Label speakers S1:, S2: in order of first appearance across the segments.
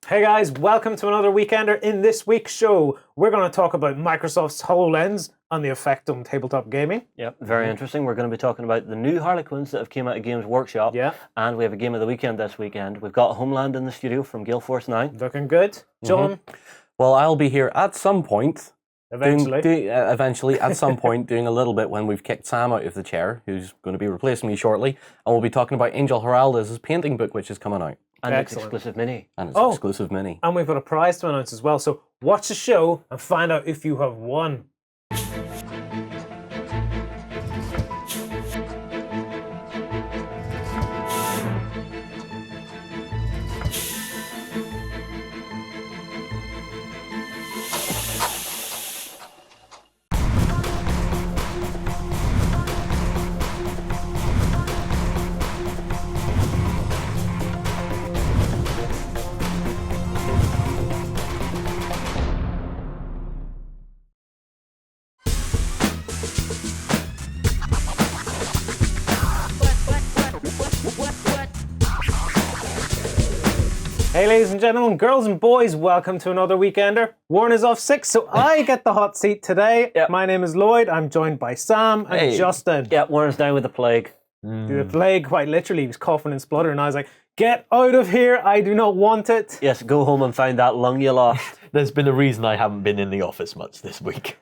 S1: Hey guys, welcome to another Weekender. In this week's show, we're going to talk about Microsoft's HoloLens and the effect on tabletop gaming.
S2: Yep, very interesting. We're going to be talking about the new Harlequins that have came out of Games Workshop.
S1: Yeah.
S2: And we have a game of the weekend this weekend. We've got Homeland in the studio from Gale Force 9.
S1: Looking good. John?
S3: Well, I'll be here at some point.
S1: Eventually.
S3: Eventually, at some point, doing a little bit when we've kicked Sam out of the chair, who's going to be replacing me shortly. And we'll be talking about Angel Giraldez's painting book, which is coming out.
S2: And
S1: Excellent.
S2: its exclusive mini.
S3: And it's exclusive mini.
S1: And we've got a prize to announce as well. So watch the show and find out if you have won. Hey ladies and gentlemen, girls and boys, welcome to another Weekender. Warren is off sick, so I get the hot seat today.
S2: Yep.
S1: My name is Lloyd. I'm joined by Sam and Justin.
S2: Yeah, Warren's down with the plague.
S1: The plague, quite literally, he was coughing and spluttering, and I was like, get out of here, I do not want it.
S2: Yes, go home and find that lung you lost.
S4: There's been a reason I haven't been in the office much this week.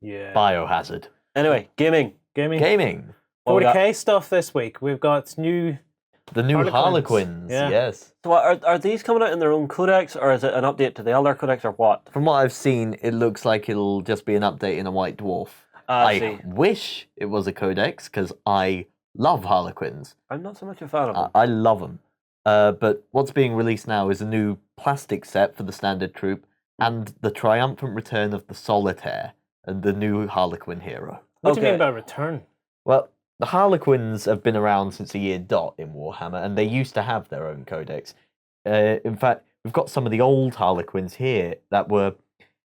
S2: Yeah.
S4: Biohazard.
S2: Anyway, gaming.
S4: Gaming.
S1: 40k stuff this week. We've got
S4: The new Harlequins.
S1: Yeah.
S4: Yes.
S2: So are these coming out in their own codex, or is it an update to the Eldar codex, or what?
S4: From what I've seen, it looks like it'll just be an update in a White Dwarf.
S2: I see.
S4: wish it was a codex, because I love Harlequins.
S2: I'm not so much a fan of them.
S4: I love them. But what's being released now is a new plastic set for the standard troop, and the triumphant return of the Solitaire, and the new Harlequin hero.
S1: What do you
S2: Okay.
S1: mean by return?
S4: Well, the the have been around since the year dot in Warhammer, and they used to have their own codex. In fact, we've got some of the old Harlequins here that were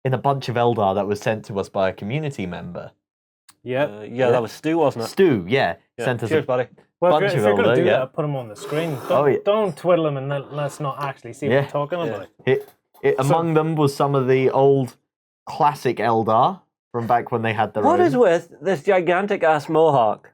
S4: in a bunch of Eldar that was sent to us by a community member.
S1: Yeah.
S2: Yeah, that was Stu, wasn't it?
S4: Stu, yeah, sent us
S2: Cheers,
S4: a
S2: buddy.
S1: Well,
S4: bunch
S1: if
S4: of
S1: you're going to
S4: Eldar,
S1: do
S4: yeah.
S1: that, put them on the screen. Don't twiddle them and let's not actually see what
S4: Yeah.
S1: we're talking about.
S4: Among them was some of the old classic Eldar from back when they had their
S2: What
S4: own.
S2: is with this gigantic ass mohawk?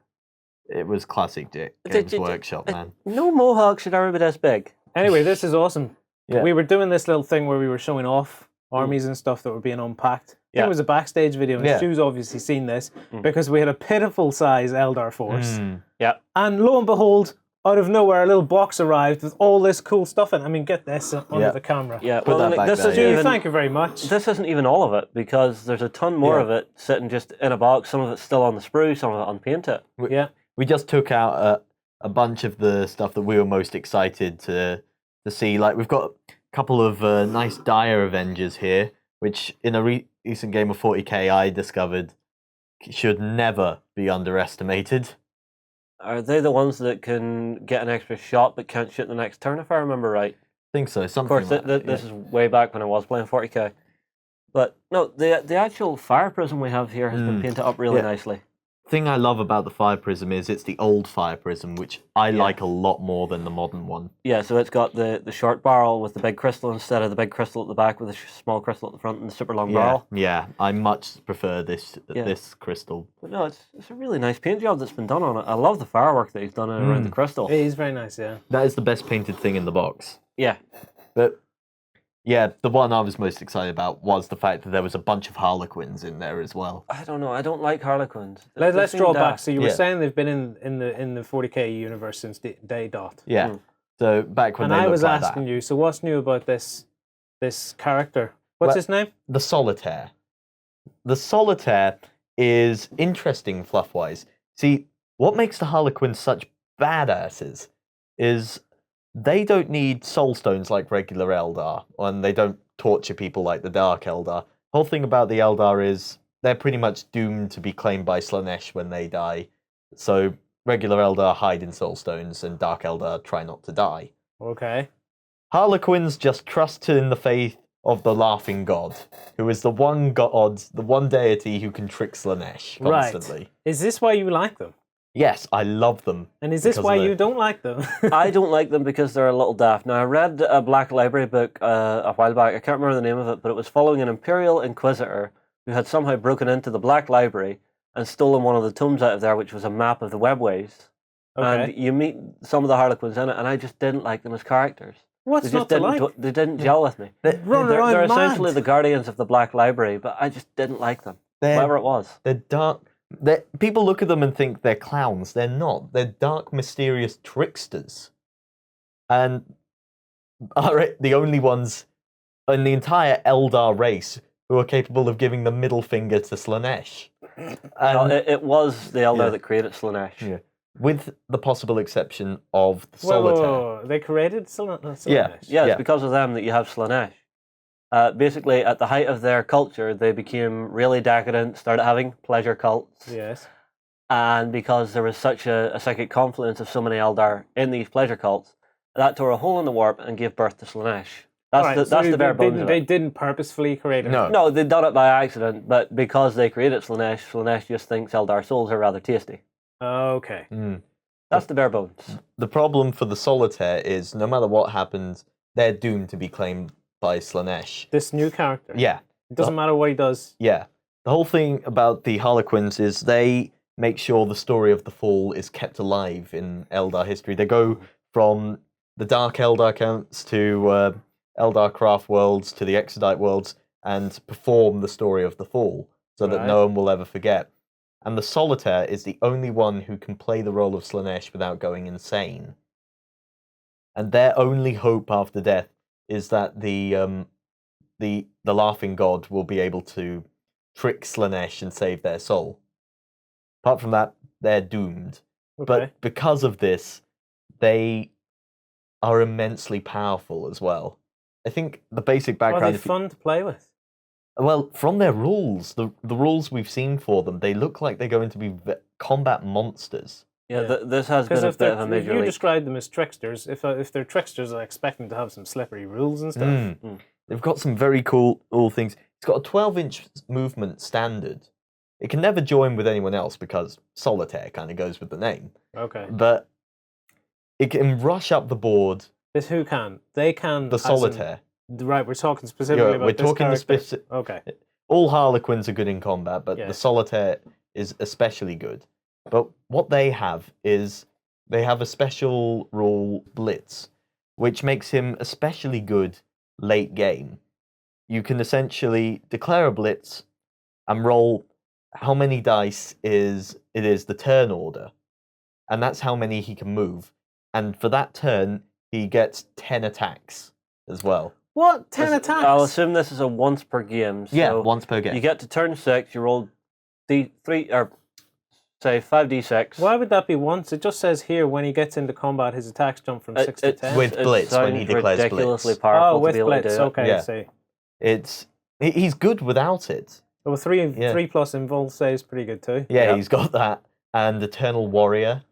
S4: It was classic Games Workshop, man.
S2: No mohawk should ever be this big.
S1: Anyway, this is awesome.
S4: Yeah.
S1: We were doing this little thing where we were showing off armies and stuff that were being unpacked. I think it was a backstage video, and
S4: Yeah.
S1: Stu's obviously seen this because we had a pitiful size Eldar force.
S2: Yeah.
S1: And lo and behold, out of nowhere, a little box arrived with all this cool stuff in. I mean, get this under
S4: Yeah.
S1: the camera.
S2: Yeah,
S4: Put that back
S2: this
S4: there,
S2: isn't
S4: yeah.
S1: Stu,
S2: even
S1: thank you very much.
S2: this isn't even all of it, because there's a ton more
S4: Yeah.
S2: of it sitting just in a box. Some of it's still on the sprue, some of it unpainted.
S1: Yeah.
S4: We just took out a bunch of the stuff that we were most excited to see. Like, we've got a couple of nice Dire Avengers here, which in a recent game of 40k I discovered should never be underestimated.
S2: Are they the ones that can get an extra shot but can't shoot the next turn, if I remember right?
S4: I think so.
S2: Of
S4: Something
S2: course,
S4: like that,
S2: this is way back when I was playing 40k. But no, the actual fire prism we have here has been painted up really
S4: Yeah.
S2: nicely.
S4: thing I love about the Fire Prism is it's the old Fire Prism, which I like a lot more than the modern one.
S2: Yeah, so it's got the short barrel with the big crystal instead of the big crystal at the back with the small crystal at the front and the super long barrel.
S4: Yeah, I much prefer this crystal.
S2: But no, it's a really nice paint job that's been done on it. I love the firework that he's done around the crystal.
S1: It is very nice, yeah.
S4: That is the best painted thing in the box.
S2: Yeah.
S4: But yeah, the one I was most excited about was the fact that there was a bunch of Harlequins in there as well.
S2: I don't know. I don't like Harlequins.
S1: Let's
S2: They
S1: draw
S2: seem
S1: back.
S2: daft.
S1: So you were saying they've been in the 40k universe since day dot.
S4: Yeah. So back when
S1: and
S4: they
S1: I was
S4: looked like
S1: asking
S4: that.
S1: you, so what's new about this character? What's his name?
S4: The Solitaire. The Solitaire is interesting fluff-wise. See, what makes the Harlequins such badasses is they don't need soul stones like regular Eldar, and they don't torture people like the Dark Eldar. The whole thing about the Eldar is they're pretty much doomed to be claimed by Slanesh when they die. So regular Eldar hide in soul stones, and Dark Eldar try not to die.
S1: Okay.
S4: Harlequins just trust in the faith of the Laughing God, who is the one god, the one deity who can trick Slanesh constantly.
S1: Right. Is this why you like them?
S4: Yes, I love them.
S1: And is this
S4: because
S1: why
S4: of the-
S1: you don't like them?
S2: I don't like them because they're a little daft. Now, I read a Black Library book a while back. I can't remember the name of it, but it was following an Imperial Inquisitor who had somehow broken into the Black Library and stolen one of the tomes out of there, which was a map of the webways.
S1: Okay.
S2: And you meet some of the Harlequins in it, and I just didn't like them as characters.
S1: What's
S2: They
S1: not
S2: just
S1: to like?
S2: They didn't gel with me.
S1: Running
S2: They're
S1: around
S2: essentially
S1: mad.
S2: the guardians of the Black Library, but I just didn't like them. Whatever it was.
S4: They're dark. People look at them and think they're clowns. They're not. They're dark, mysterious tricksters. And are the only ones in the entire Eldar race who are capable of giving the middle finger to Slaanesh.
S2: No, it was the Eldar
S4: Yeah.
S2: that created Slaanesh.
S4: Yeah. With the possible exception of the
S1: Whoa,
S4: Solitaire.
S1: whoa, whoa. They created Slaanesh?
S4: Yeah.
S2: Yeah, it's
S4: Yeah.
S2: because of them that you have Slaanesh. Basically, at the height of their culture, they became really decadent, started having pleasure cults.
S1: Yes.
S2: And because there was such a psychic confluence of so many Eldar in these pleasure cults, that tore a hole in the warp and gave birth to Slaanesh. That's
S1: Alright,
S2: the,
S1: so
S2: that's the bare bones of
S1: they
S2: it.
S1: didn't purposefully create it.
S4: No.
S2: No, they'd done it by accident, but because they created Slaanesh, Slaanesh just thinks Eldar souls are rather tasty.
S1: Okay.
S2: That's the bare bones.
S4: The problem for the Solitaire is no matter what happens, they're doomed to be claimed by Slaanesh.
S1: This new character.
S4: Yeah.
S1: It doesn't matter what he does.
S4: Yeah. The whole thing about the Harlequins is they make sure the story of the fall is kept alive in Eldar history. They go from the Dark Eldar counts to Eldar Craft worlds to the Exodite worlds and perform the story of the fall so that
S1: Right.
S4: no one will ever forget. And the Solitaire is the only one who can play the role of Slaanesh without going insane. And their only hope after death is that the Laughing God will be able to trick Slaanesh and save their soul. Apart from that, they're doomed.
S1: Okay.
S4: But because of this, they are immensely powerful as well. I think the basic
S1: Are
S4: background...
S1: they fun to play with?
S4: Well, from their rules, the rules we've seen for them, they look like they're going to be combat monsters.
S2: Yeah,
S1: Yeah.
S2: this has been
S1: Because
S2: a
S1: if
S2: bit of a major
S1: you
S2: leap.
S1: describe them as tricksters, if they're tricksters, I expect them to have some slippery rules and stuff.
S4: They've got some very cool things. It's got a 12-inch movement standard. It can never join with anyone else because Solitaire kind of goes with the name.
S1: Okay.
S4: But it can rush up the board,
S1: This who can? They can.
S4: the
S1: as in-
S4: Solitaire.
S1: Right, we're talking specifically
S4: Yeah,
S1: about
S4: we're
S1: this
S4: talking the
S1: character.
S4: specific.
S1: Okay.
S4: All Harlequins are good in combat, but
S1: Yeah.
S4: the Solitaire is especially good. But what they have is they have a special rule, Blitz, which makes him especially good late game. You can essentially declare a Blitz and roll how many dice it is the turn order, and that's how many he can move. And for that turn, he gets 10 attacks as well.
S1: What? 10 attacks?
S2: I'll assume this is a once per game. So
S4: Yeah, once per game.
S2: you get to turn 6, you roll D3 or say 5d6.
S1: Why would that be once? It just says here when he gets into combat, his attacks jump from 6 to 10.
S4: With Blitz, when he
S2: sounds
S4: declares
S2: ridiculously
S4: Blitz.
S2: powerful
S1: Oh, with
S2: to be able
S1: Blitz.
S2: to do it.
S1: Okay,
S4: Yeah.
S1: I see.
S4: He's good without it.
S1: Well, 3 plus involved saves pretty good too.
S4: Yeah,
S2: Yeah.
S4: he's got that. And Eternal Warrior.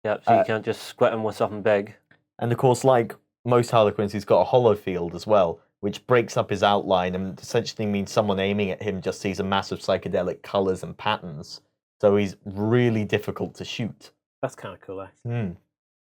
S2: Yeah, so you can't just squint him with something big.
S4: And of course, like most Harlequins, he's got a hollow field as well, which breaks up his outline and essentially means someone aiming at him just sees a mass of psychedelic colors and patterns. So he's really difficult to shoot.
S1: That's kind of cool, actually.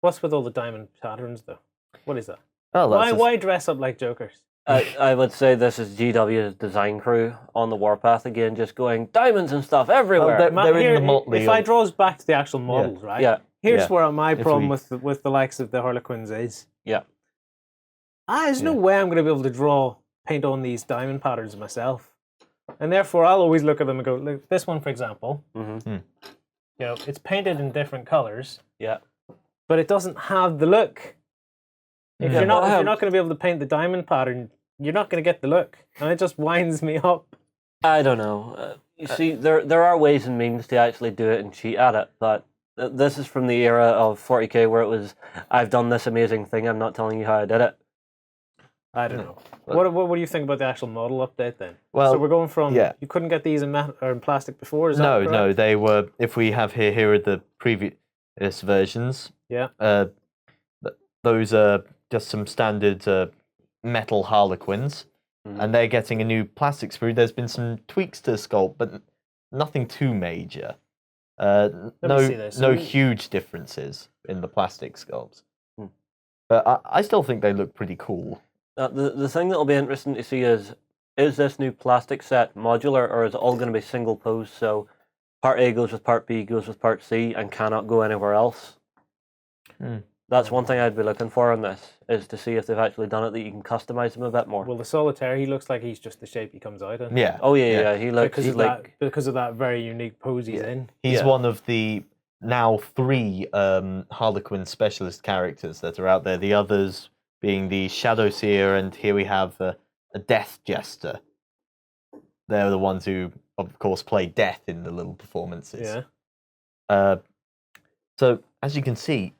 S1: What's with all the diamond patterns, though? What is that?
S4: Oh,
S1: Why dress up like jokers?
S2: I would say this is GW's design crew on the warpath again, just going diamonds and stuff everywhere.
S4: they're in the motley
S1: If I
S4: of-
S1: draws back to the actual models, right?
S2: yeah,
S1: Here's
S4: Yeah.
S1: where my
S4: If
S1: problem
S4: we-
S1: with the likes of the Harlequins is.
S2: yeah.
S1: There's no way I'm going to be able to paint on these diamond patterns myself. And therefore, I'll always look at them and go, look, this one, for example,
S2: Mm-hmm.
S1: you know, it's painted in different colors,
S2: Yeah.
S1: but it doesn't have the look. If
S4: Yeah.
S1: you're not,
S2: Well,
S1: if you're not going to be able to paint the diamond pattern, you're not going to get the look, and it just winds me up.
S2: I don't know. You see, there are ways and means to actually do it and cheat at it, but this is from the era of 40k where it was, I've done this amazing thing, I'm not telling you how I did it.
S1: I don't know. What do you think about the actual model update then?
S4: Well,
S1: so we're going from
S4: yeah.
S1: you couldn't get these in or in plastic before. Is that
S4: No,
S1: correct?
S4: they were. If we have here are the previous versions.
S1: Yeah.
S4: Those are just some standard metal Harlequins, and they're getting a new plastic sprue. There's been some tweaks to the sculpt, but nothing too major.
S1: Let me see this.
S4: No huge differences in the plastic sculpts.
S2: Hmm.
S4: But I still think they look pretty cool.
S2: The thing that'll be interesting to see is this new plastic set modular, or is it all going to be single pose? So part A goes with part B, goes with part C, and cannot go anywhere else. That's one thing I'd be looking for in this, is to see if they've actually done it that you can customize them a bit more.
S1: Well, the solitaire, he looks like he's just the shape he comes out in.
S4: Yeah.
S2: Oh yeah. He looks
S1: because of that very unique pose he's in.
S4: He's one of the now 3 Harlequin specialist characters that are out there. The others being the Shadow Seer, and here we have a Death Jester. They're the ones who, of course, play death in the little performances.
S1: Yeah.
S4: So, as you can see,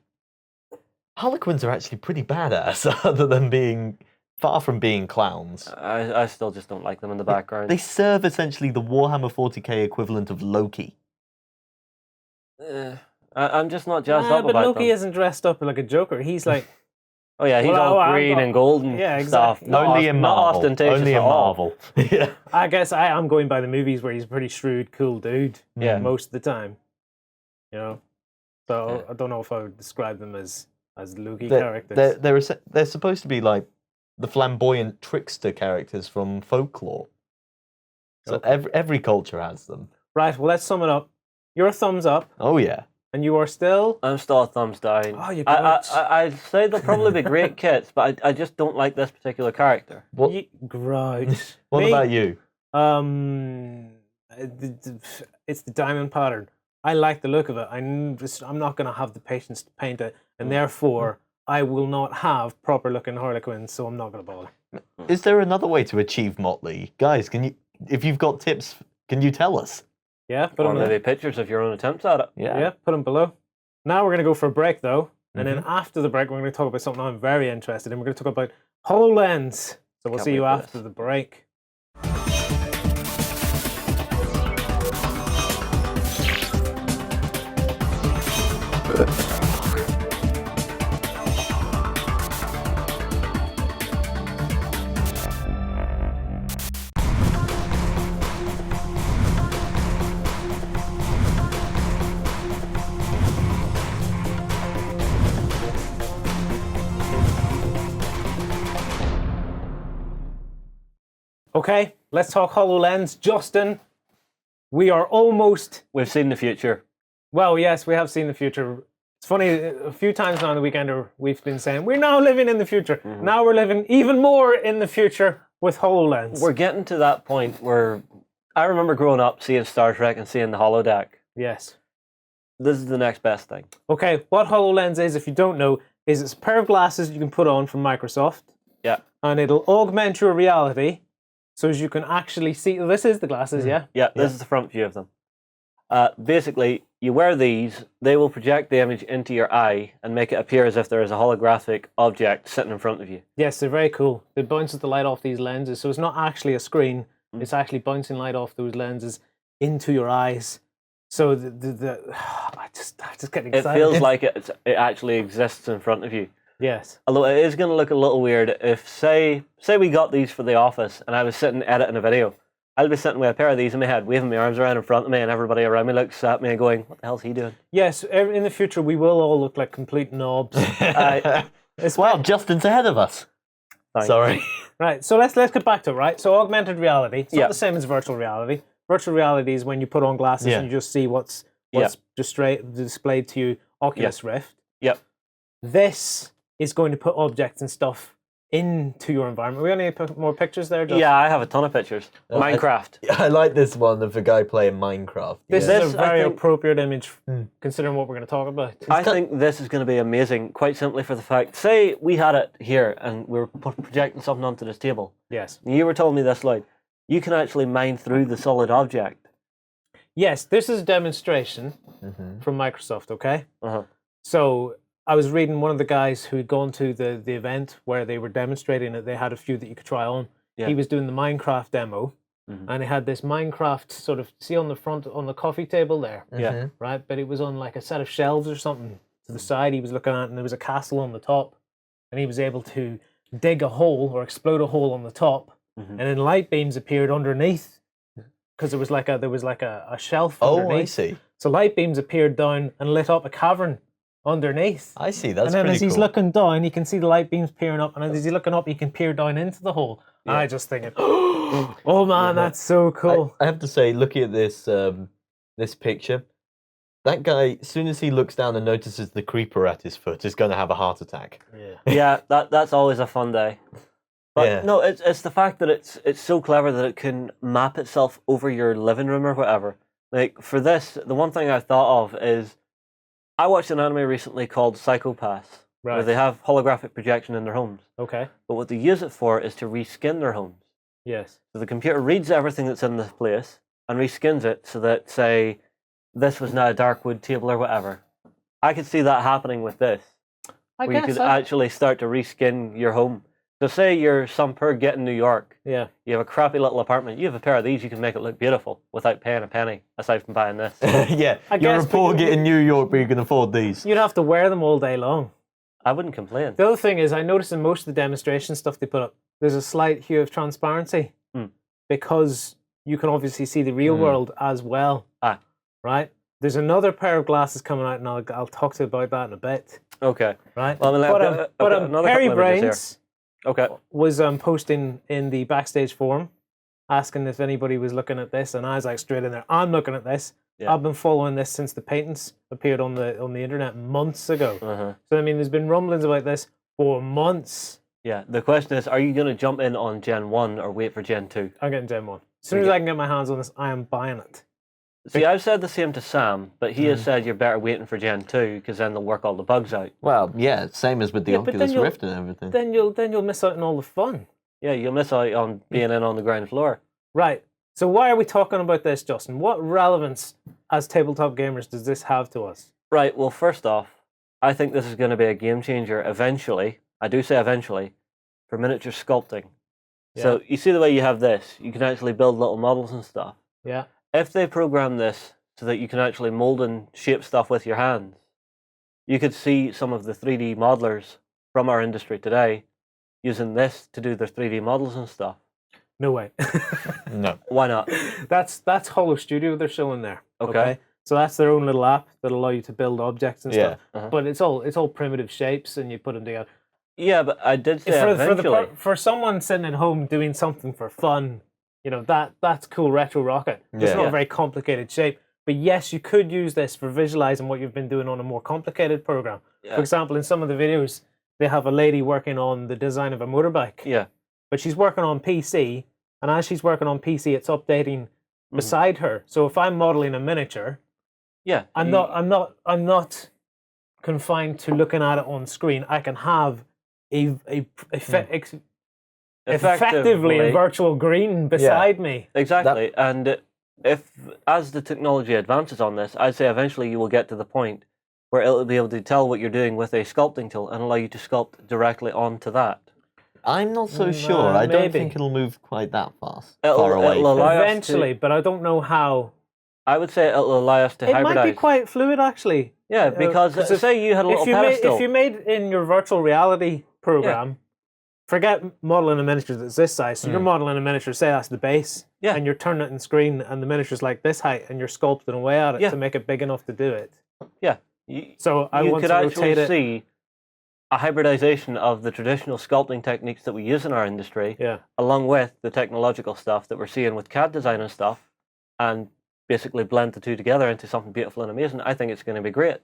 S4: Harlequins are actually pretty badass, other than being far from being clowns.
S2: I still just don't like them in the background.
S4: They serve essentially the Warhammer 40k equivalent of Loki.
S2: I'm just not jazzed up
S1: but
S2: about
S1: Loki
S2: them.
S1: isn't dressed up like a Joker. He's like...
S2: Oh yeah, he's all green and golden stuff.
S1: exactly.
S4: Only in
S2: not
S4: Marvel.
S2: ostentatious
S4: Only
S2: at
S4: in
S2: all.
S4: Marvel. Yeah.
S1: I guess I'm going by the movies where he's a pretty shrewd, cool dude.
S2: Yeah.
S1: Most of the time. You know? So I don't know if I would describe them as Loki characters.
S4: They're supposed to be like the flamboyant trickster characters from folklore. So every culture has them.
S1: Right, well, let's sum it up. You're a thumbs up,
S4: Oh yeah.
S1: and you are still...
S2: I'm still a thumbs down.
S1: Oh, you
S2: I'd say they'll probably be great kits, but I just don't like this particular character.
S4: What
S1: Grouch.
S4: What about you?
S1: It's the diamond pattern. I like the look of it. I'm not going to have the patience to paint it, and therefore I will not have proper looking Harlequins, so I'm not going to bother.
S4: Is there another way to achieve motley? Guys, if you've got tips, can you tell us?
S1: Yeah, put
S2: Or
S1: them
S2: maybe pictures of your own attempts at it.
S1: Yeah, put them below. Now we're going to go for a break, though. And then after the break, we're going to talk about something I'm very interested in. We're going to talk about HoloLens. So we'll
S2: Can't
S1: see you
S2: wait for
S1: after
S2: this.
S1: the break. Okay, let's talk HoloLens. Justin, we are almost...
S2: We've seen the future.
S1: Well, yes, we have seen the future. It's funny, a few times now on the Weekender, we've been saying, we're now living in the future. Now we're living even more in the future with HoloLens.
S2: We're getting to that point where I remember growing up seeing Star Trek and seeing the holodeck.
S1: Yes.
S2: This is the next best thing.
S1: Okay, what HoloLens is, if you don't know, is it's a pair of glasses you can put on from Microsoft.
S2: Yeah.
S1: And it'll augment your reality so as you can actually see... This is the glasses, yeah?
S2: Yeah, this is the front view of them. Basically, you wear these, they will project the image into your eye and make it appear as if there is a holographic object sitting in front of you.
S1: Yes, they're very cool. It bounces the light off these lenses, so it's not actually a screen. It's actually bouncing light off those lenses into your eyes. So I just get excited.
S2: It feels like it actually exists in front of you.
S1: Yes.
S2: Although it is going to look a little weird if, say we got these for the office and I was sitting editing a video. I'll be sitting with a pair of these in my head, waving my arms around in front of me, and everybody around me looks at me and going, what the hell's he doing?
S1: Yes, in the future we will all look like complete knobs.
S4: Wow, Justin's ahead of us.
S2: Thanks.
S4: Sorry.
S1: Right, so let's get back to it, right? So augmented reality, it's not
S2: Yeah.
S1: the same as virtual reality. Virtual reality is when you put on glasses and you just see what's displayed to you, Oculus Rift.
S2: Yep.
S1: This is going to put objects and stuff into your environment. We only put more pictures there, Justin?
S2: Yeah, I have a ton of pictures. Minecraft.
S4: I like this one of a guy playing Minecraft.
S1: This
S2: Yeah.
S1: is a
S2: I
S1: very
S2: think-
S1: appropriate image considering what we're going to talk about.
S2: I think this is going to be amazing, quite simply for the fact, say we had it here and we were projecting something onto this table.
S1: Yes.
S2: And you were telling me this, like, you can actually mine through the solid object.
S1: Yes, this is a demonstration from Microsoft, okay?
S2: Uh-huh.
S1: So I was reading one of the guys who had gone to the event where they were demonstrating it. They had a few that you could try on.
S2: Yeah.
S1: He was doing the Minecraft demo, and he had this Minecraft sort of, see on the front, on the coffee table there,
S2: Yeah.
S1: right? But it was on like a set of shelves or something to the side he was looking at, and there was a castle on the top, and he was able to dig a hole or explode a hole on the top, and then light beams appeared underneath because there was like a shelf
S4: Oh,
S1: underneath.
S4: I see.
S1: So light beams appeared down and lit up a cavern underneath.
S4: I see. That's
S1: and then
S4: pretty
S1: as he's
S4: cool.
S1: looking down, you can see the light beams peering up, and as he's looking up, you can peer down into the hole. And I just thinking, oh man, that's so cool.
S4: I have to say, looking at this this picture, that guy, as soon as he looks down and notices the creeper at his foot, is going to have a heart attack.
S2: Yeah, that's always a fun day. But
S4: Yeah.
S2: no, it's the fact that it's so clever that it can map itself over your living room or whatever. Like for this, the one thing I thought of is I watched an anime recently called Psychopaths, where
S1: Right.
S2: they have holographic projection in their homes.
S1: Okay.
S2: But what they use it for is to reskin their homes.
S1: Yes.
S2: So the computer reads everything that's in the place and reskins it so that, say, this was now a dark wood table or whatever. I could see that happening with this.
S1: I
S2: Where you
S1: guess
S2: could actually start to reskin your home. So say you're some poor git in New York,
S1: Yeah.
S2: you have a crappy little apartment, you have a pair of these, you can make it look beautiful without paying a penny, aside from buying this.
S4: Yeah,
S1: I
S4: you're
S1: guess,
S4: a poor
S1: but
S4: git in New York, but you can afford these.
S1: You'd have to wear them all day long.
S2: I wouldn't complain.
S1: The other thing is, I noticed in most of the demonstration stuff they put up, there's a slight hue of transparency because you can obviously see the real world as well.
S2: Ah.
S1: Right? There's another pair of glasses coming out, and I'll talk to you about that in a bit.
S2: Okay.
S1: Right?
S2: Well, I've got another
S1: Harry
S2: couple of images
S1: Brains
S2: Okay.
S1: was posting in the backstage forum, asking if anybody was looking at this, and I was like straight in there, I'm looking at this.
S2: Yeah.
S1: I've been following this since the patents appeared on the internet months ago.
S2: Uh-huh.
S1: So I mean, there's been rumblings about this for months.
S2: Yeah. The question is, are you going to jump in on Gen 1 or wait for Gen 2?
S1: I'm getting Gen 1. As soon as I can get my hands on this, I am buying it.
S2: See, I've said the same to Sam, but he has said you're better waiting for Gen 2 because then they'll work all the bugs out.
S4: Well, yeah, same as with the
S1: Yeah, but then
S4: Oculus
S1: you'll-
S4: Rift and everything.
S1: Then you'll miss out on all the fun.
S2: Yeah, you'll miss out on being in on the ground floor.
S1: Right. So why are we talking about this, Justin? What relevance as tabletop gamers does this have to us?
S2: Right, well, first off, I think this is going to be a game changer eventually. I do say eventually, for miniature sculpting. So you see the way you have this, you can actually build little models and stuff.
S1: Yeah.
S2: If they program this so that you can actually mold and shape stuff with your hands, you could see some of the 3D modelers from our industry today using this to do their 3D models and stuff.
S1: No way.
S4: No.
S2: Why not?
S1: That's Holo Studio they're showing there.
S2: Okay.
S1: So that's their own little app that allow you to build objects and stuff.
S2: Uh-huh.
S1: But it's all primitive shapes, and you put them together.
S2: Yeah, but I did say eventually.
S1: For someone sitting at home doing something for fun, that's cool. Retro Rocket. It's
S4: Yeah.
S1: not
S2: Yeah.
S1: a very complicated shape, but yes, you could use this for visualizing what you've been doing on a more complicated program.
S2: Yeah.
S1: For example, in some of the videos, they have a lady working on the design of a motorbike,
S2: Yeah.
S1: but she's working on PC, and as she's working on PC, it's updating beside her. So if I'm modeling a miniature,
S2: Yeah.
S1: I'm not confined to looking at it on screen. I can have effectively a virtual green beside me.
S2: Exactly. And if, as the technology advances on this, I'd say eventually you will get to the point where it'll be able to tell what you're doing with a sculpting tool and allow you to sculpt directly onto that.
S4: I'm not so sure. I don't
S1: maybe.
S4: think it'll move quite that fast.
S2: It'll-
S4: far away.
S2: it'll allow us to-
S1: Eventually, but I don't know how.
S2: I would say it'll allow us to
S1: It
S2: hybridize.
S1: might be quite fluid, actually.
S2: Yeah, because
S1: 'cause if-
S2: say you had a little
S1: If you
S2: pedestal.
S1: made in your virtual reality program, forget modeling a miniature that's this size. So you're modeling a miniature, say that's the base,
S2: Yeah.
S1: and you're turning it in screen, and the miniature's like this height, and you're sculpting away at it
S2: Yeah.
S1: to make it big enough to do it.
S2: Yeah. You,
S1: So I
S2: you
S1: want
S2: could
S1: to
S2: actually
S1: rotate it.
S2: see a hybridization of the traditional sculpting techniques that we use in our industry,
S1: Yeah.
S2: along with the technological stuff that we're seeing with CAD design and stuff, and basically blend the two together into something beautiful and amazing. I think it's going to be great.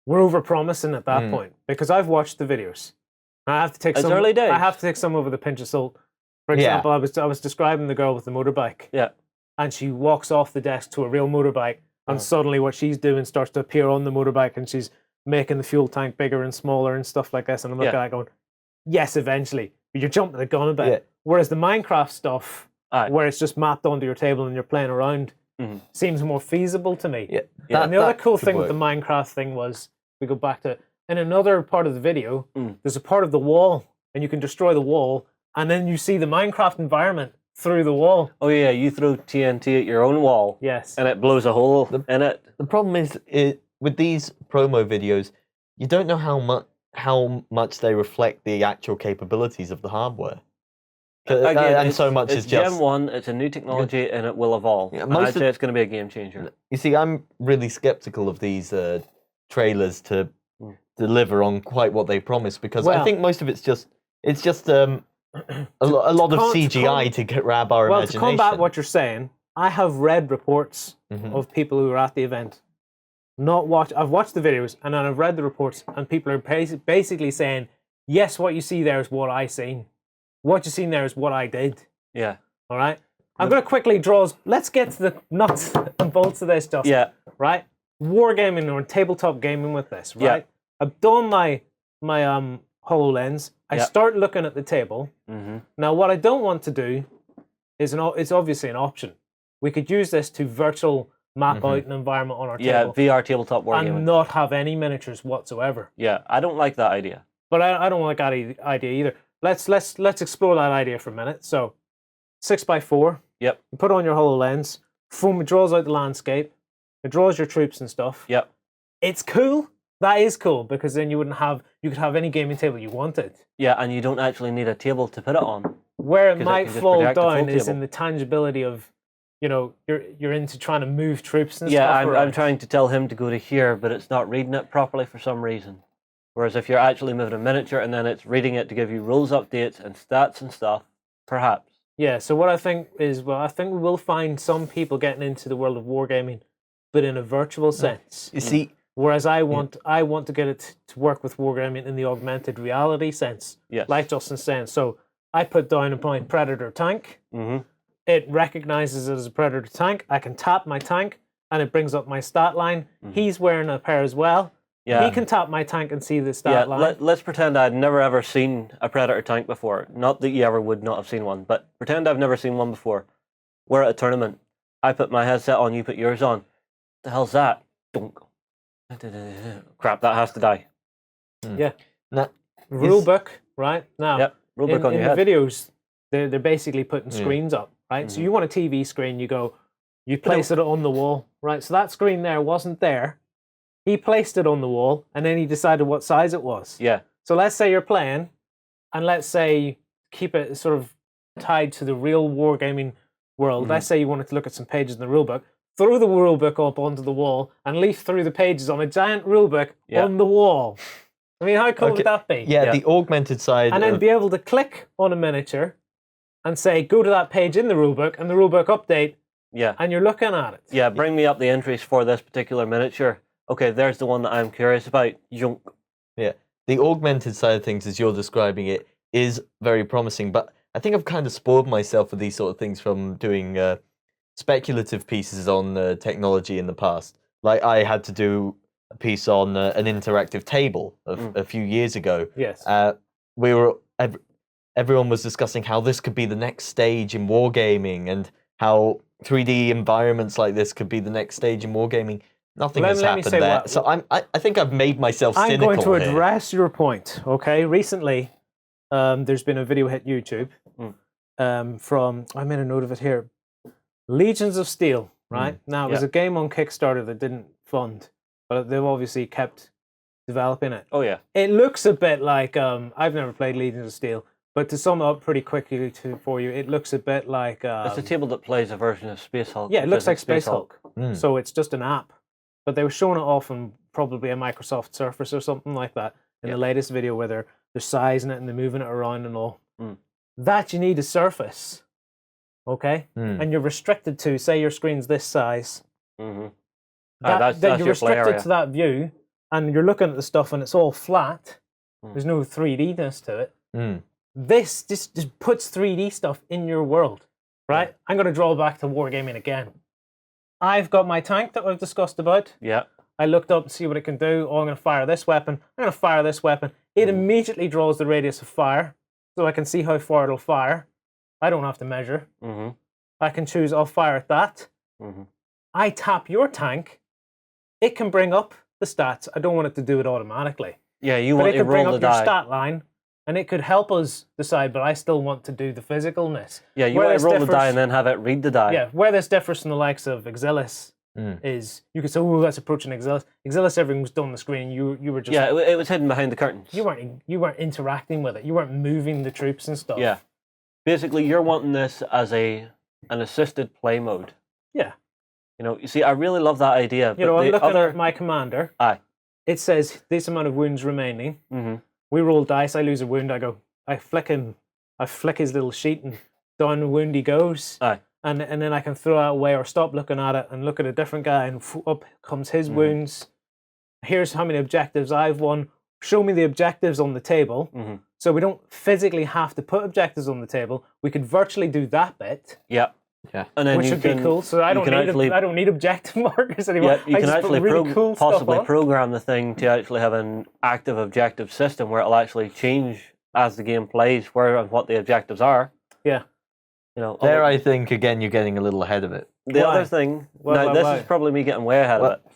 S1: We're over-promising at that point because I've watched the videos. I have to take
S2: It's
S1: some.
S2: early days.
S1: I have to take some with a pinch of salt. For
S4: Yeah.
S1: example, I was describing the girl with the motorbike,
S2: Yeah.
S1: and she walks off the desk to a real motorbike, and suddenly what she's doing starts to appear on the motorbike, and she's making the fuel tank bigger and smaller and stuff like this. And I'm looking at it going, yes, eventually, but you're jumping the gun a bit.
S4: Yeah.
S1: Whereas the Minecraft stuff,
S2: Aye.
S1: where it's just mapped onto your table and you're playing around, seems more feasible to me.
S4: Yeah.
S1: And the other cool
S4: could
S1: thing
S4: work.
S1: with the Minecraft thing was, we go back to, in another part of the video, there's a part of the wall, and you can destroy the wall, and then you see the Minecraft environment through the wall.
S2: Oh yeah, you throw TNT at your own wall,
S1: Yes.
S2: and it blows a hole in it.
S4: The problem is, with these promo videos, you don't know how much they reflect the actual capabilities of the hardware.
S2: Again,
S4: and so much
S2: it's
S4: is just
S2: Gen 1, it's a new technology, and it will evolve.
S4: Yeah,
S2: And
S4: most
S2: I'd
S4: of-
S2: say it's going to be a game changer.
S4: You see, I'm really skeptical of these trailers to deliver on quite what they promise because I
S1: Well-
S4: think most of it's just a lot of CGI to grab our
S1: Well,
S4: imagination.
S1: to combat what you're saying, I have read reports
S4: Mhm.
S1: of people who were at the event. I've watched the videos and then I've read the reports, and people are basically saying, yes, what you see there is what I seen. What you seen there is what I did.
S2: Yeah.
S1: All right? I'm going to quickly let's get to the nuts and bolts of this, Justin.
S2: Yeah.
S1: Right? Wargaming or tabletop gaming with this, right?
S2: Yeah.
S1: I've done my HoloLens. I
S2: Yeah.
S1: start looking at the table.
S2: Mm-hmm.
S1: Now, what I don't want to do is it's obviously an option. We could use this to virtual map out an environment on our
S2: Yeah,
S1: table
S2: VR tabletop
S1: and
S2: wargaming.
S1: not have any miniatures whatsoever.
S2: Yeah, I don't like that idea.
S1: But I don't like that idea either. Let's explore that idea for a minute. So, 6x4.
S2: Yep.
S1: You put on your HoloLens. Boom, it draws out the landscape. It draws your troops and stuff.
S2: Yep.
S1: It's cool. That is cool because then you could have any gaming table you wanted.
S2: Yeah, and you don't actually need a table to put it on.
S1: Where it
S2: 'Cause it
S1: might
S2: can just
S1: fall
S2: project the full
S1: down is
S2: table.
S1: in the tangibility of, you're into trying to move troops and
S2: Yeah,
S1: stuff.
S2: I'm
S1: around.
S2: trying to tell him to go to here, but it's not reading it properly for some reason. Whereas if you're actually moving a miniature and then it's reading it to give you rules updates and stats and stuff, perhaps.
S1: Yeah, so what I think is, I think we will find some people getting into the world of wargaming, but in a virtual sense.
S4: You see,
S1: Whereas I want to get it to work with wargaming in the augmented reality sense,
S2: Yes.
S1: like Justin's saying. So I put down a point Predator tank.
S2: Mm-hmm.
S1: It recognizes it as a Predator tank. I can tap my tank, and it brings up my stat line. He's wearing a pair as well.
S2: Yeah.
S1: He can tap my tank and see the
S2: Yeah,
S1: stat line.
S2: let's pretend I'd never ever seen a Predator tank before. Not that you ever would not have seen one, but pretend I've never seen one before. We're at a tournament. I put my headset on, you put yours on. The hell's that? Dunk. Crap, that has to die.
S1: Yeah.
S4: Now,
S1: Rule book, right? Now,
S2: Yep, rule book on
S1: in
S2: your
S1: the
S2: head.
S1: videos, they're basically putting screens up, right? So you want a TV screen, you place it on the wall, right? So that screen there wasn't there. He placed it on the wall, and then he decided what size it was.
S2: Yeah,
S1: So let's say you're playing, and let's say keep it sort of tied to the real wargaming world. Let's say you wanted to look at some pages in the rulebook. Throw the rulebook up onto the wall and leaf through the pages on a giant rulebook on the wall. I mean, how cool would that be?
S4: yeah, the augmented side.
S1: And then be able to click on a miniature and say, go to that page in the rulebook and the rulebook update,
S2: yeah.
S1: and you're looking at it.
S2: Yeah, bring me up the entries for this particular miniature. Okay, there's the one that I'm curious about. Junk.
S4: Yeah, the augmented side of things, as you're describing it, is very promising. But I think I've kind of spoiled myself with these sort of things from doing speculative pieces on technology in the past. Like I had to do a piece on an interactive table a few years ago.
S1: Yes.
S4: Everyone was discussing how this could be the next stage in wargaming and how 3D environments like this could be the next stage in wargaming. Nothing has
S1: let me
S4: happened
S1: say
S4: there.
S1: what-
S4: So I think I've made myself
S1: I'm
S4: cynical
S1: going to
S4: here.
S1: address your point, okay? Recently, there's been a video hit YouTube from, I made a note of it here, Legions of Steel, right? Now, it was a game on Kickstarter that didn't fund, but they've obviously kept developing it.
S2: Oh, yeah.
S1: It looks a bit like, I've never played Legions of Steel, but to sum it up pretty quickly for you, it looks a bit like...
S2: It's a table that plays a version of Space Hulk.
S1: yeah, it
S2: which
S1: looks
S2: isn't
S1: like Space Hulk. So it's just an app. But they were showing it off on probably a Microsoft Surface or something like that in the latest video where they're sizing it and they're moving it around and all. That you need a Surface, okay? And you're restricted to, say your screen's this size.
S2: Mm-hmm.
S1: That
S2: That's
S1: you're
S2: your play
S1: restricted
S2: area.
S1: to that view and you're looking at the stuff and it's all flat. There's no 3D-ness to it. This just puts 3D stuff in your world, right? I'm going to draw back to wargaming again. I've got my tank that we've discussed about.
S2: Yeah.
S1: I looked up to see what it can do. Oh, I'm going to fire this weapon. I'm going to fire this weapon. It immediately draws the radius of fire, so I can see how far it'll fire. I don't have to measure.
S2: Mm-hmm.
S1: I can choose, I'll fire at that.
S2: Mm-hmm.
S1: I tap your tank. It can bring up the stats. I don't want it to do it automatically.
S2: Yeah, you
S1: But
S2: want
S1: it
S2: to
S1: could bring
S2: roll the
S1: up your
S2: die.
S1: stat line, and it could help us decide, but I still want to do the physicalness.
S2: Yeah, you
S1: Where
S2: want
S1: this
S2: to roll the
S1: differs-
S2: die and then have it read the die.
S1: Yeah, where this differs from the likes of Exilis is you could say, oh, that's approaching Exilis. Exilis, everything was done on the screen. You were just
S2: Yeah, it was hidden behind the curtains.
S1: you weren't interacting with it. You weren't moving the troops and stuff.
S2: Yeah. basically you're wanting this as an assisted play mode.
S1: Yeah.
S2: You know, you see, I really love that idea.
S1: You know,
S2: but
S1: I'm
S2: the
S1: looking
S2: other...
S1: at my commander.
S2: Aye.
S1: It says this amount of wounds remaining.
S2: Mm-hmm.
S1: We roll dice. I lose a wound. I flick his little sheet, and down the wound he goes.
S2: Aye.
S1: And then I can throw it away or stop looking at it and look at a different guy, and up comes his wounds. Here's how many objectives I've won. Show me the objectives on the table.
S2: Mm-hmm.
S1: So we don't physically have to put objectives on the table. We could virtually do that bit.
S2: Yeah.
S3: Yeah.
S2: And then
S1: which would be cool. So I don't need objective markers anymore.
S2: Yeah, you can actually possibly
S1: stuff
S2: program the thing to actually have an active objective system where it'll actually change as the game plays where and what the objectives are.
S1: Yeah.
S2: You know,
S4: There, I think, again, you're getting a little ahead of it.
S2: the
S1: Why?
S2: other thing,
S1: Why,
S2: now
S1: why,
S2: this
S1: why?
S2: is probably me getting way ahead of it,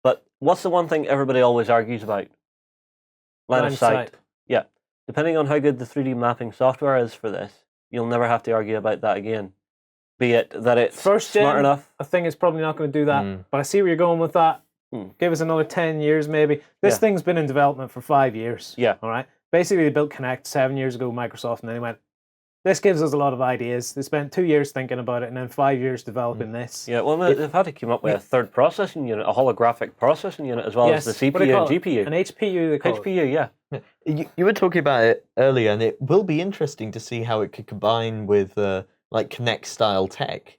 S2: but what's the one thing everybody always argues about? Line of sight. Yeah. Depending on how good the 3D mapping software is for this, you'll never have to argue about that again. Be it that it's
S1: First
S2: smart
S1: gen,
S2: enough.
S1: I think it's probably not going to do that. But I see where you're going with that. Give us another 10 years maybe. This thing's been in development for 5 years.
S2: Yeah.
S1: All right. Basically, they built Kinect 7 years ago, Microsoft, and then they went, this gives us a lot of ideas. They spent 2 years thinking about it and then 5 years developing this.
S2: Yeah, well, they've had to come up with a third processing unit, a holographic processing unit, as well as the CPU and GPU.
S1: An HPU, they call it.
S2: HPU, yeah.
S4: You were talking about it earlier, and it will be interesting to see how it could combine with like Kinect style tech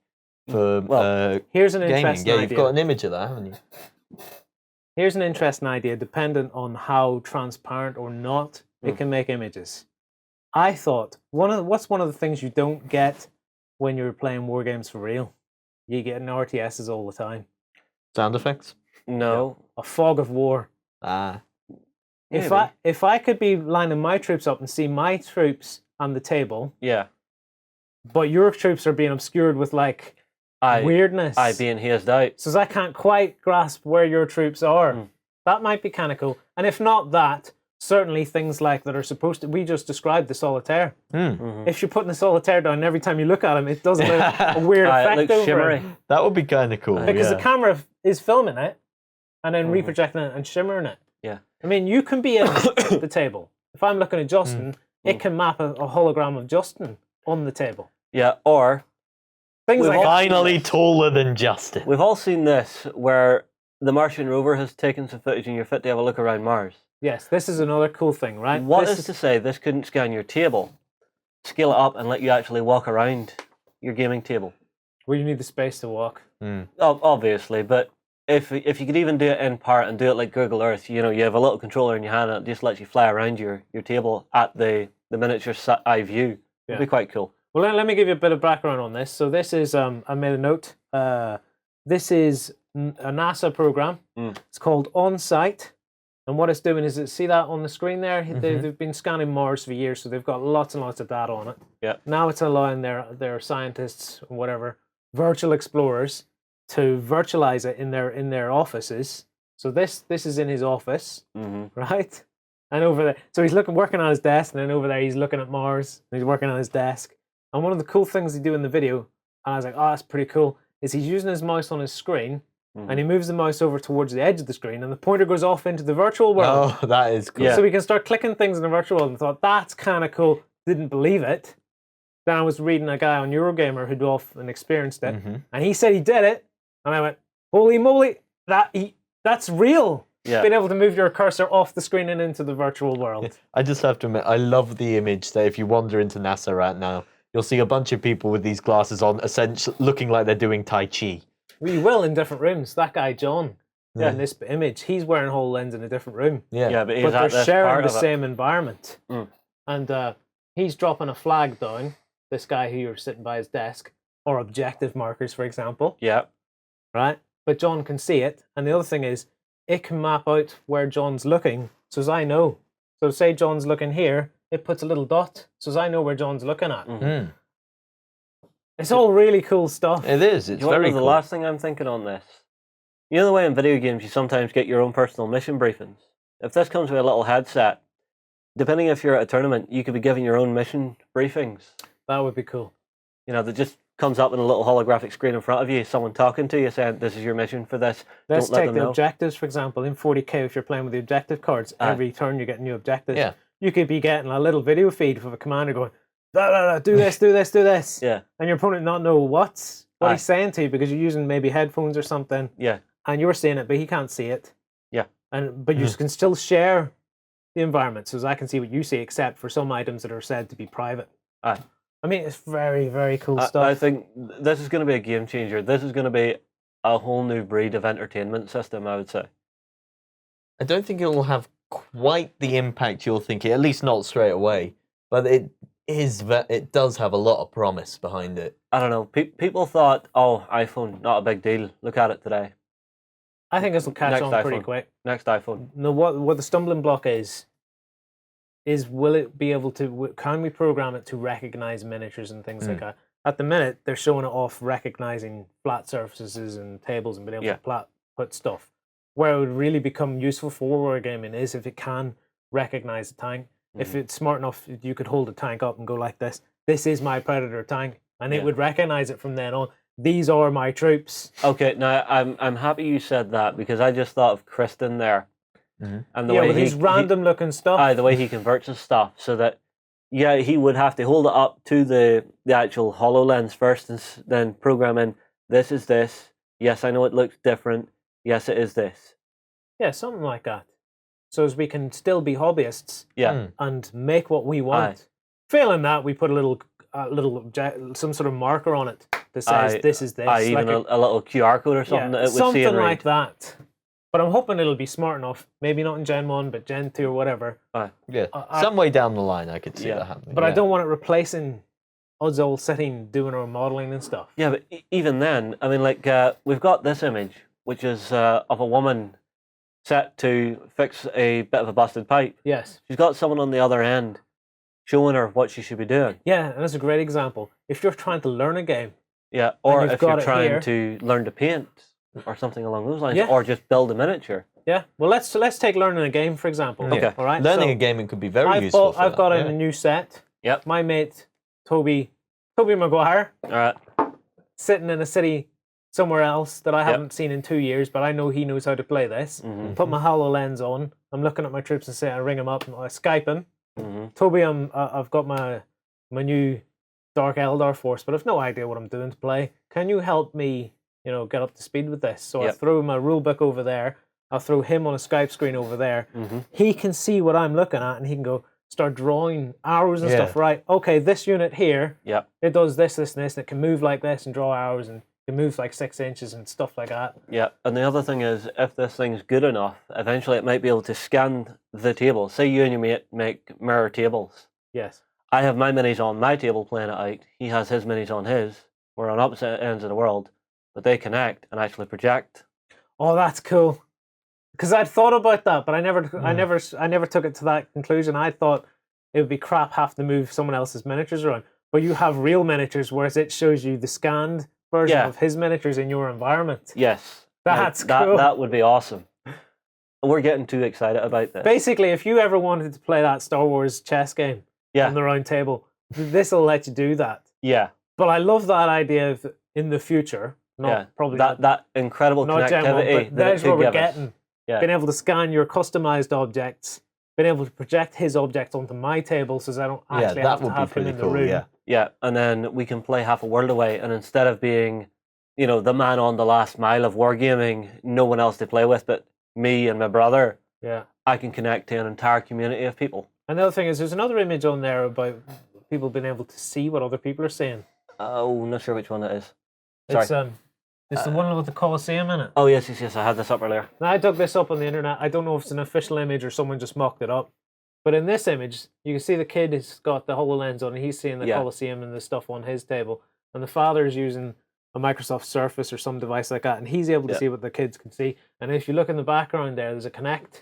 S4: for
S1: Here's an
S4: gaming.
S1: interesting
S4: Yeah,
S1: idea.
S4: you've got an image of that, haven't you?
S1: Here's an interesting idea, dependent on how transparent or not it can make images. I thought what's one of the things you don't get when you're playing war games for real? You get RTSs all the time.
S4: Sound effects?
S2: No.
S1: A fog of war.
S4: Ah.
S1: If I could be lining my troops up and see my troops on the table,
S2: Yeah.
S1: but your troops are being obscured with like weirdness.
S2: I being hazed out.
S1: So I can't quite grasp where your troops are. That might be kind of cool. And if not that, certainly things like that are supposed to... We just described the solitaire. If you're putting the solitaire down, every time you look at him, it does a weird effect
S2: it looks
S1: over
S2: shimmery.
S1: it.
S4: That would be kind of cool.
S1: Because
S4: yeah.
S1: the camera is filming it and then reprojecting it and shimmering it.
S2: Yeah.
S1: I mean, you can be at the table. If I'm looking at Justin, it can map a hologram of Justin on the table.
S2: Yeah, or...
S1: Things like
S4: Finally taller than Justin.
S2: We've all seen this, where the Martian rover has taken some footage and you're fit to have a look around Mars.
S1: Yes, this is another cool thing, right?
S2: What is to say this couldn't scan your table, scale it up, and let you actually walk around your gaming table?
S1: Well, you need the space to walk.
S2: Obviously, but if you could even do it in part and do it like Google Earth, you know, you have a little controller in your hand and it just lets you fly around your table at the miniature eye view. It'd be quite cool.
S1: Well, let me give you a bit of background on this. So this is, I made a note. This is a NASA program. It's called OnSight. And what it's doing is, see that on the screen there? They've been scanning Mars for years, so they've got lots and lots of data on it.
S2: Yeah.
S1: Now it's allowing their scientists, whatever, virtual explorers, to virtualize it in their offices. So this is in his office, right? And over there, so he's working on his desk, and then over there he's looking at Mars, and he's working on his desk. And one of the cool things they do in the video, and I was like, oh, that's pretty cool, is he's using his mouse on his screen, and he moves the mouse over towards the edge of the screen, and the pointer goes off into the virtual world.
S4: Oh, that is cool.
S2: Yeah.
S1: So we can start clicking things in the virtual world, and thought, that's kind of cool. Didn't believe it. Then I was reading a guy on Eurogamer who'd often experienced it, and he said he did it, and I went, holy moly, that's real.
S2: Yeah.
S1: Being able to move your cursor off the screen and into the virtual world.
S4: I just have to admit, I love the image that if you wander into NASA right now, you'll see a bunch of people with these glasses on, essentially looking like they're doing Tai Chi.
S1: We will in different rooms. That guy, John, in this image, he's wearing HoloLens in a different room.
S2: Yeah, but he's
S1: But
S2: at
S1: they're
S2: this
S1: sharing
S2: part
S1: the
S2: of it.
S1: same environment. And he's dropping a flag down, this guy who you're sitting by his desk, or objective markers, for example.
S2: Yeah.
S1: Right? But John can see it. And the other thing is, it can map out where John's looking, so as I know. So say John's looking here, it puts a little dot, so as I know where John's looking at. It's all really cool stuff.
S4: It is. It's
S2: You want to
S4: very
S2: know the
S4: cool.
S2: last thing I'm thinking on this? You know the way in video games you sometimes get your own personal mission briefings? If this comes with a little headset, depending if you're at a tournament, you could be giving your own mission briefings.
S1: That would be cool.
S2: You know, that just comes up in a little holographic screen in front of you, someone talking to you saying, this is your mission for this.
S1: Let's
S2: Don't let
S1: take
S2: them
S1: the
S2: know.
S1: objectives, for example. In 40k, if you're playing with the objective cards, every turn you get new objectives.
S4: Yeah.
S1: You could be getting a little video feed of a commander going, do this, do this, do this.
S2: Yeah.
S1: And your opponent not know what
S2: Aye.
S1: he's saying to you because you're using maybe headphones or something.
S2: Yeah.
S1: And you're seeing it, but he can't see it.
S2: Yeah.
S1: But you can still share the environment, so as I can see what you see, except for some items that are said to be private.
S2: Aye.
S1: I mean, it's very, very cool stuff.
S2: I think this is going to be a game changer. This is going to be a whole new breed of entertainment system, I would say.
S4: I don't think it will have quite the impact you're thinking, at least not straight away. But it does have a lot of promise behind it.
S2: I don't know. People thought, oh, iPhone, not a big deal. Look at it today.
S1: I think this will catch
S2: Next
S1: on pretty
S2: iPhone.
S1: quick.
S2: Next iPhone.
S1: No, what the stumbling block is will it be able to? Can we program it to recognize miniatures and things like that? At the minute, they're showing it off recognizing flat surfaces and tables and being able to put stuff. Where it would really become useful for wargaming is if it can recognize a tank. If it's smart enough, you could hold a tank up and go like this. This is my Predator tank, and it would recognize it from then on. These are my troops.
S2: Okay, now I'm happy you said that because I just thought of Kristen there, and the way
S1: with his random looking stuff.
S2: the way he converts his stuff, so that he would have to hold it up to the actual HoloLens first, and then program in. This is this. Yes, I know it looks different. Yes, it is this.
S1: Yeah, something like that. So as we can still be hobbyists.
S2: Yeah.
S1: And make what we want. Failing that, we put some sort of marker on it that says this is this.
S2: Even a little QR code or something that it would see
S1: something
S2: and read.
S1: like that. But I'm hoping it'll be smart enough. Maybe not in Gen 1, but Gen 2 or whatever.
S4: Some way down the line, I could see that happening.
S1: But I don't want it replacing us all sitting doing our modeling and stuff.
S2: Yeah, but even then, I mean, like we've got this image, which is of a woman set to fix a bit of a busted pipe.
S1: Yes.
S2: She's got someone on the other end showing her what she should be doing.
S1: Yeah, and that's a great example. If you're trying to learn a game.
S2: Yeah, or
S1: you've
S2: if you're
S1: got it
S2: trying
S1: here.
S2: to learn to paint or something along those lines,
S1: Yeah.
S2: or just build a miniature.
S1: Yeah. Well, let's take learning a game, for example.
S2: Okay.
S1: All right.
S4: Learning
S1: so
S4: a game could be very useful.
S1: I've got a new set.
S2: Yep.
S1: My mate, Toby Maguire,
S2: All right.
S1: sitting in a city somewhere else that I haven't seen in 2 years, but I know he knows how to play this. Put my HoloLens on. I'm looking at my troops and say I ring him up and I Skype him. Toby, I've got my new Dark Eldar force, but I've no idea what I'm doing to play. Can you help me, get up to speed with this? So I throw my rule book over there. I'll throw him on a Skype screen over there. He can see what I'm looking at, and he can start drawing arrows and stuff. Right? Okay, this unit here. It does this, this, and this, and it can move like this and draw arrows and. It moves like 6 inches and stuff like that.
S2: Yeah, and the other thing is, if this thing's good enough, eventually it might be able to scan the table. Say you and your mate make mirror tables.
S1: Yes.
S2: I have my minis on my table playing it out. He has his minis on his. We're on opposite ends of the world, but they connect and actually project.
S1: Oh, that's cool. Because I'd thought about that, but I never took it to that conclusion. I thought it would be crap having to move someone else's miniatures around. But you have real miniatures, whereas it shows you the scanned version of his miniatures in your environment.
S2: Yes.
S1: That's cool.
S2: That would be awesome. We're getting too excited about this.
S1: Basically, if you ever wanted to play that Star Wars chess game on the round table, this will let you do that.
S2: Yeah.
S1: But I love that idea of in the future, probably
S2: that incredible
S1: not Gen 1,
S2: connectivity.
S1: but there's where we're
S2: us.
S1: getting. Being able to scan your customized objects, being able to project his objects onto my table so I don't actually have to have him in the room.
S2: Yeah, and then we can play half a world away, and instead of being, the man on the last mile of wargaming, no one else to play with but me and my brother, I can connect to an entire community of people.
S1: Another thing is there's another image on there about people being able to see what other people are saying.
S2: Oh, not sure which one it is. Sorry.
S1: It's the one with the Colosseum in it.
S2: Oh, yes, I had this up earlier.
S1: Now, I dug this up on the internet. I don't know if it's an official image or someone just mocked it up. But in this image, you can see the kid has got the HoloLens on and he's seeing the Colosseum and the stuff on his table. And the father is using a Microsoft Surface or some device like that. And he's able to see what the kids can see. And if you look in the background there's a Kinect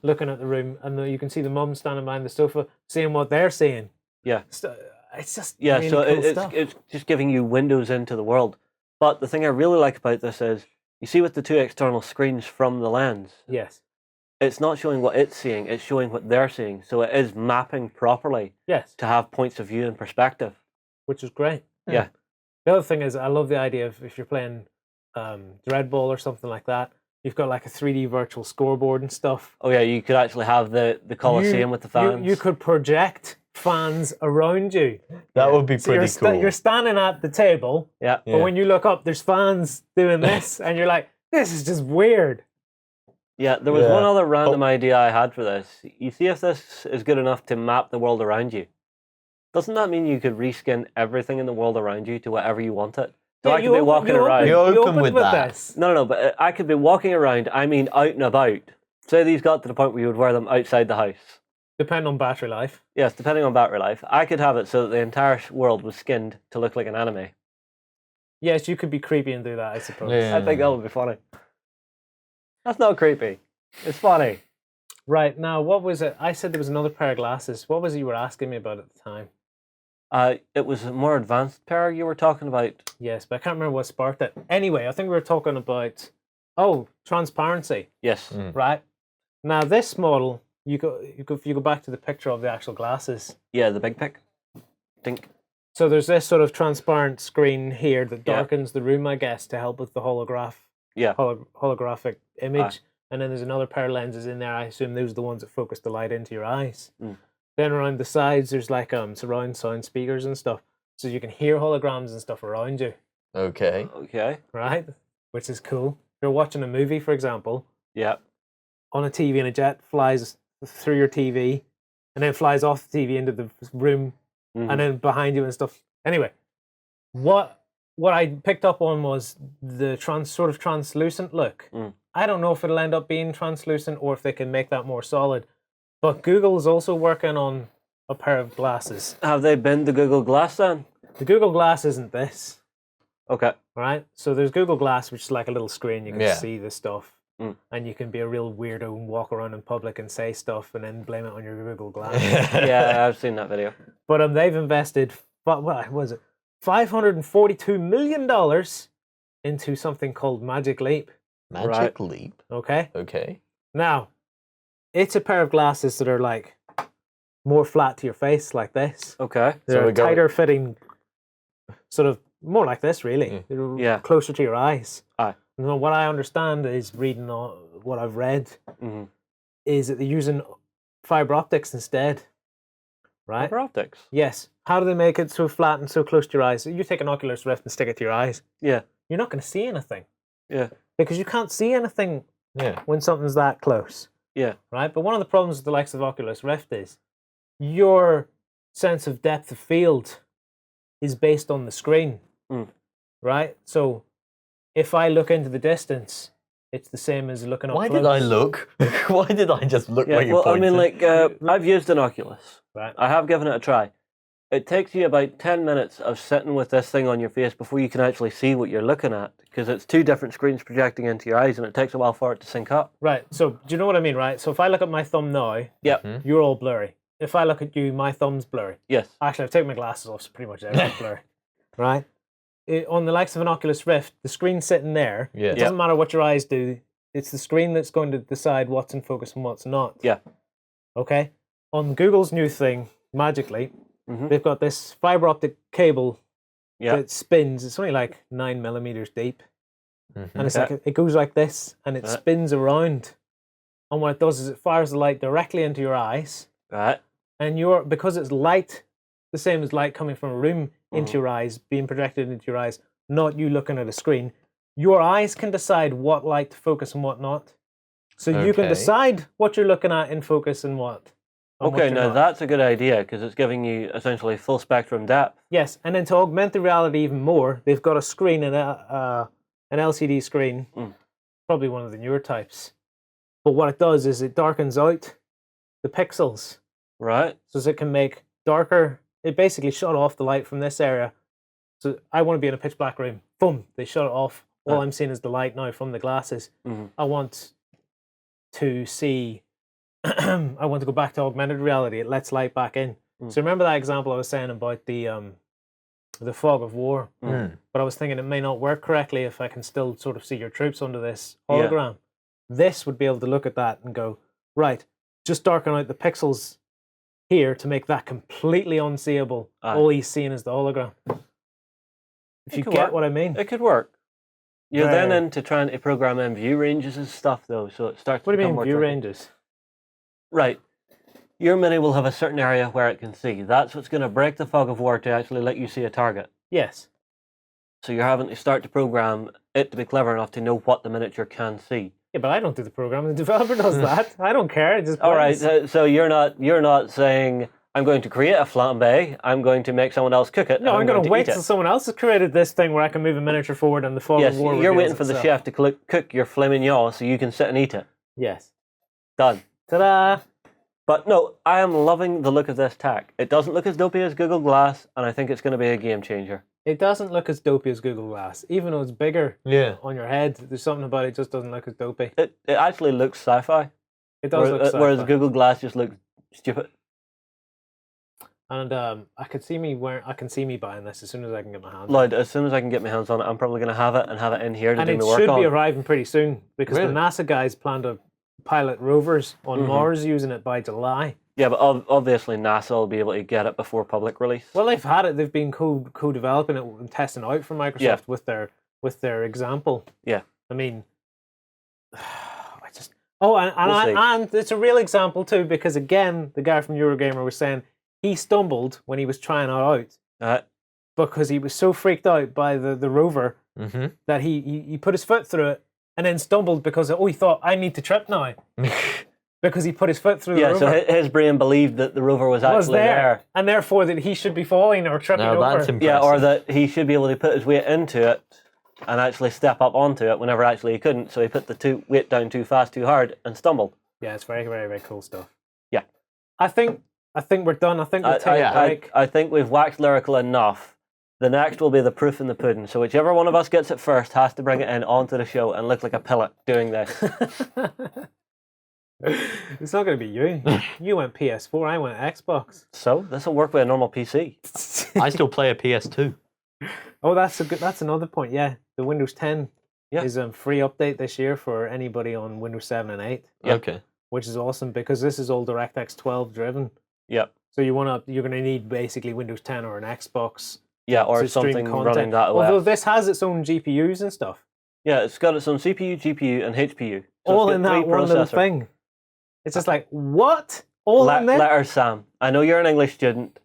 S1: looking at the room. And you can see the mum standing behind the sofa seeing what they're seeing.
S2: Yeah.
S1: It's just
S2: really
S1: cool
S2: it's just giving you windows into the world. But the thing I really like about this is, you see with the two external screens from the lens.
S1: Yes.
S2: It's not showing what it's seeing, it's showing what they're seeing. So it is mapping properly to have points of view and perspective.
S1: Which is great.
S2: Yeah.
S1: The other thing is, I love the idea of if you're playing Dreadball or something like that, you've got like a 3D virtual scoreboard and stuff.
S2: Oh yeah, you could actually have the Colosseum with the fans.
S1: You could project fans around you.
S4: That would be
S1: So
S4: pretty cool.
S1: you're standing at the table,
S2: Yeah.
S1: but when you look up, there's fans doing this, and you're like, this is just weird.
S2: Yeah, there was
S4: Yeah.
S2: one other random idea I had for this. You see if this is good enough to map the world around you. Doesn't that mean you could reskin everything in the world around you to whatever you want it? So
S1: Yeah,
S2: I could be walking around.
S4: You're open with that.
S1: this.
S2: No, but I could be walking around, I mean out and about. Say these got to the point where you would wear them outside the house.
S1: Depending on battery life.
S2: Yes, depending on battery life. I could have it so that the entire world was skinned to look like an anime.
S1: Yes, you could be creepy and do that, I suppose.
S4: Yeah.
S2: I think that would be funny. That's not creepy. It's funny.
S1: Right, now, what was it? I said there was another pair of glasses. What was it you were asking me about at the time?
S2: It was a more advanced pair you were talking about.
S1: Yes, but I can't remember what sparked it. Anyway, I think we were talking about, transparency,
S2: Yes.
S1: right? Now, this model, if you go back to the picture of the actual glasses.
S2: Yeah, the big pic. Think.
S1: So there's this sort of transparent screen here that darkens the room, I guess, to help with the holographic image. And then there's another pair of lenses in there. I assume those are the ones that focus the light into your eyes. Then around the sides, there's like surround sound speakers and stuff, so you can hear holograms and stuff around you.
S4: Okay.
S2: Okay.
S1: Right, which is cool. If you're watching a movie, for example,
S2: Yeah.
S1: on a TV, and a jet flies through your TV, and then flies off the TV into the room, and then behind you and stuff. Anyway, what I picked up on was the sort of translucent look. I don't know if it'll end up being translucent or if they can make that more solid. But Google's also working on a pair of glasses.
S2: Have they been the Google Glass then?
S1: The Google Glass isn't this,
S2: Okay.
S1: right? So there's Google Glass, which is like a little screen. You can
S4: Yeah.
S1: see the stuff. And you can be a real weirdo and walk around in public and say stuff and then blame it on your Google Glass.
S2: Yeah, I've seen that video.
S1: But they've invested, what was it, $542 million into something called Magic Leap.
S4: Magic Leap.
S1: Okay?
S4: Okay.
S1: Now, it's a pair of glasses that are like more flat to your face, like this.
S2: Okay.
S1: They're
S4: we got-
S1: tighter fitting, sort of more like this, really. They're
S2: Yeah.
S1: closer to your eyes.
S2: Aye.
S1: And then what I understand is reading what I've read is that they're using fiber optics instead. Right?
S2: Fiber optics.
S1: Yes. How do they make it so flat and so close to your eyes? You take an Oculus Rift and stick it to your eyes.
S2: Yeah.
S1: You're not going to see anything.
S2: Yeah.
S1: Because you can't see anything
S4: Yeah.
S1: when something's that close.
S2: Yeah.
S1: Right? But one of the problems with the likes of Oculus Rift is your sense of depth of field is based on the screen. Right? So if I look into the distance, it's the same as looking up
S4: Why
S1: close.
S4: did I look? Why did I just look
S2: Yeah.
S4: where you
S2: Well, I
S4: pointed?
S2: mean, like, I've used an Oculus.
S1: Right.
S2: I have given it a try. It takes you about 10 minutes of sitting with this thing on your face before you can actually see what you're looking at, because it's two different screens projecting into your eyes, and it takes a while for it to sync up.
S1: Right. So do you know what I mean, right? So if I look at my thumb now,
S2: Yeah.
S1: you're all blurry. If I look at you, my thumb's blurry.
S2: Yes.
S1: Actually, I've taken my glasses off, so pretty much everything's blurry. Right? On the likes of an Oculus Rift, the screen's sitting there.
S4: Yeah.
S1: It doesn't matter what your eyes do. It's the screen that's going to decide what's in focus and what's not.
S2: Yeah.
S1: Okay? On Google's new thing, Magically, they've got this fiber optic cable
S2: Yeah.
S1: that spins. It's only like 9 millimeters deep. And it's
S2: Okay.
S1: like it goes like this and it spins around. And what it does is it fires the light directly into your eyes.
S2: Right.
S1: And because it's light, the same as light coming from a room into your eyes, being projected into your eyes, not you looking at a screen, your eyes can decide what light to focus and what not. So you can
S4: Okay.
S1: decide what you're looking at in focus and what. and what
S2: Okay,
S1: you're
S2: now
S1: not.
S2: that's a good idea, because it's giving you essentially full spectrum depth.
S1: Yes, and then to augment the reality even more, they've got a screen, an LCD screen, probably one of the newer types. But what it does is it darkens out the pixels,
S2: Right.
S1: so it can make darker. It basically shut off the light from this area. So I want to be in a pitch black room. Boom, they shut it off. All I'm seeing is the light now from the glasses. I want to see. I want to go back to augmented reality. It lets light back in. So remember that example I was saying about the fog of war. But I was thinking it may not work correctly if I can still sort of see your troops under this hologram. This would be able to look at that and go, right, just darken out the pixels here to make that completely unseeable. All he's seeing is the hologram. If you
S2: could
S1: get
S2: work.
S1: what I mean.
S2: It could work. You're then
S1: Right.
S2: into trying to program in view ranges and stuff, though, so it starts
S1: What
S2: to
S1: do you
S2: become
S1: mean
S2: more
S1: view
S2: tricky.
S1: ranges?
S2: Right. Your mini will have a certain area where it can see. That's what's going to break the fog of war to actually let you see a target.
S1: Yes.
S2: So you're having to start to program it to be clever enough to know what the miniature can see.
S1: Yeah, but I don't do the program. The developer does that. I don't care. It just
S2: All right.
S1: plays.
S2: So you're not saying I'm going to create a flambe. I'm going to make someone else cook it.
S1: No,
S2: and
S1: I'm going to wait
S2: eat it.
S1: till someone else has created this thing where I can move a miniature forward and the fog
S2: Yes,
S1: of war
S2: you're
S1: reveals
S2: waiting for the
S1: itself.
S2: chef to cook your filet mignon so you can sit and eat it.
S1: Yes.
S2: Done.
S1: Ta-da!
S2: But no, I am loving the look of this tech. It doesn't look as dopey as Google Glass, and I think it's going to be a game changer.
S1: It doesn't look as dopey as Google Glass. Even though it's bigger
S4: Yeah.
S1: on your head, there's something about it just doesn't look as dopey.
S2: It actually looks sci-fi.
S1: It does look sci-fi.
S2: Whereas Google Glass just looks stupid.
S1: And I can see me buying this as soon as I can get my hands on it.
S2: Lloyd, as soon as I can get my hands on it, I'm probably going to have it in here to
S1: And
S2: do
S1: it
S2: my work
S1: should
S2: on.
S1: be arriving pretty soon because
S4: Really?
S1: the NASA guys plan to pilot rovers on Mars using it by July.
S2: Yeah, but obviously NASA will be able to get it before public release.
S1: Well, they've had it. They've been co-developing it and testing out for Microsoft
S2: Yeah.
S1: with their example.
S2: Yeah.
S1: I mean, and it's a real example too because again, the guy from Eurogamer was saying he stumbled when he was trying it out because he was so freaked out by the rover that he put his foot through it and then stumbled because he thought I need to trip now. Because he put his foot through the rover.
S2: So his brain believed that the rover was actually there.
S1: And therefore that he should be falling or tripping over.
S4: That's impressive.
S2: Yeah, or that he should be able to put his weight into it and actually step up onto it whenever actually he couldn't. So he put the weight down too fast, too hard, and stumbled.
S1: Yeah, it's very, very, very cool stuff.
S2: Yeah.
S1: I think we're done. I think we'll take a break.
S2: I think we've waxed lyrical enough. The next will be the proof in the pudding. So whichever one of us gets it first has to bring it in onto the show and look like a pilot doing this.
S1: It's not going to be you. You went PS4, I went Xbox.
S2: So this will work with a normal PC.
S4: I still play a PS2.
S1: Oh, that's another point. Yeah, the Windows 10 is a free update this year for anybody on Windows 7 and 8.
S2: Yep.
S4: Okay.
S1: Which is awesome because this is all DirectX 12 driven.
S2: Yep.
S1: So you're going to need basically Windows 10 or an Xbox.
S2: Yeah, or
S1: to stream
S2: something
S1: content.
S2: running that way.
S1: Although this has its own GPUs and stuff.
S2: Yeah, it's got its own CPU, GPU, and HPU. So
S1: All
S2: it's got
S1: in that
S2: three
S1: one little
S2: processors.
S1: thing. It's just like, what? All in there?
S2: Letter Sam. I know you're an English student.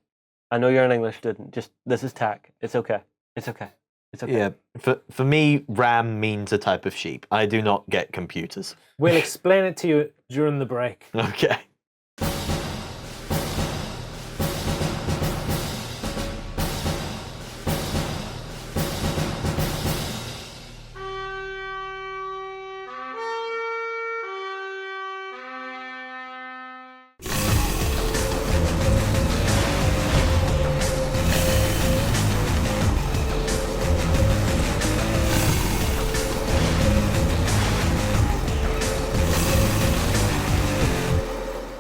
S2: Just this is tech. It's okay. It's okay. It's okay.
S4: Yeah. For me, RAM means a type of sheep. I do not get computers.
S1: We'll explain it to you during the break.
S4: Okay.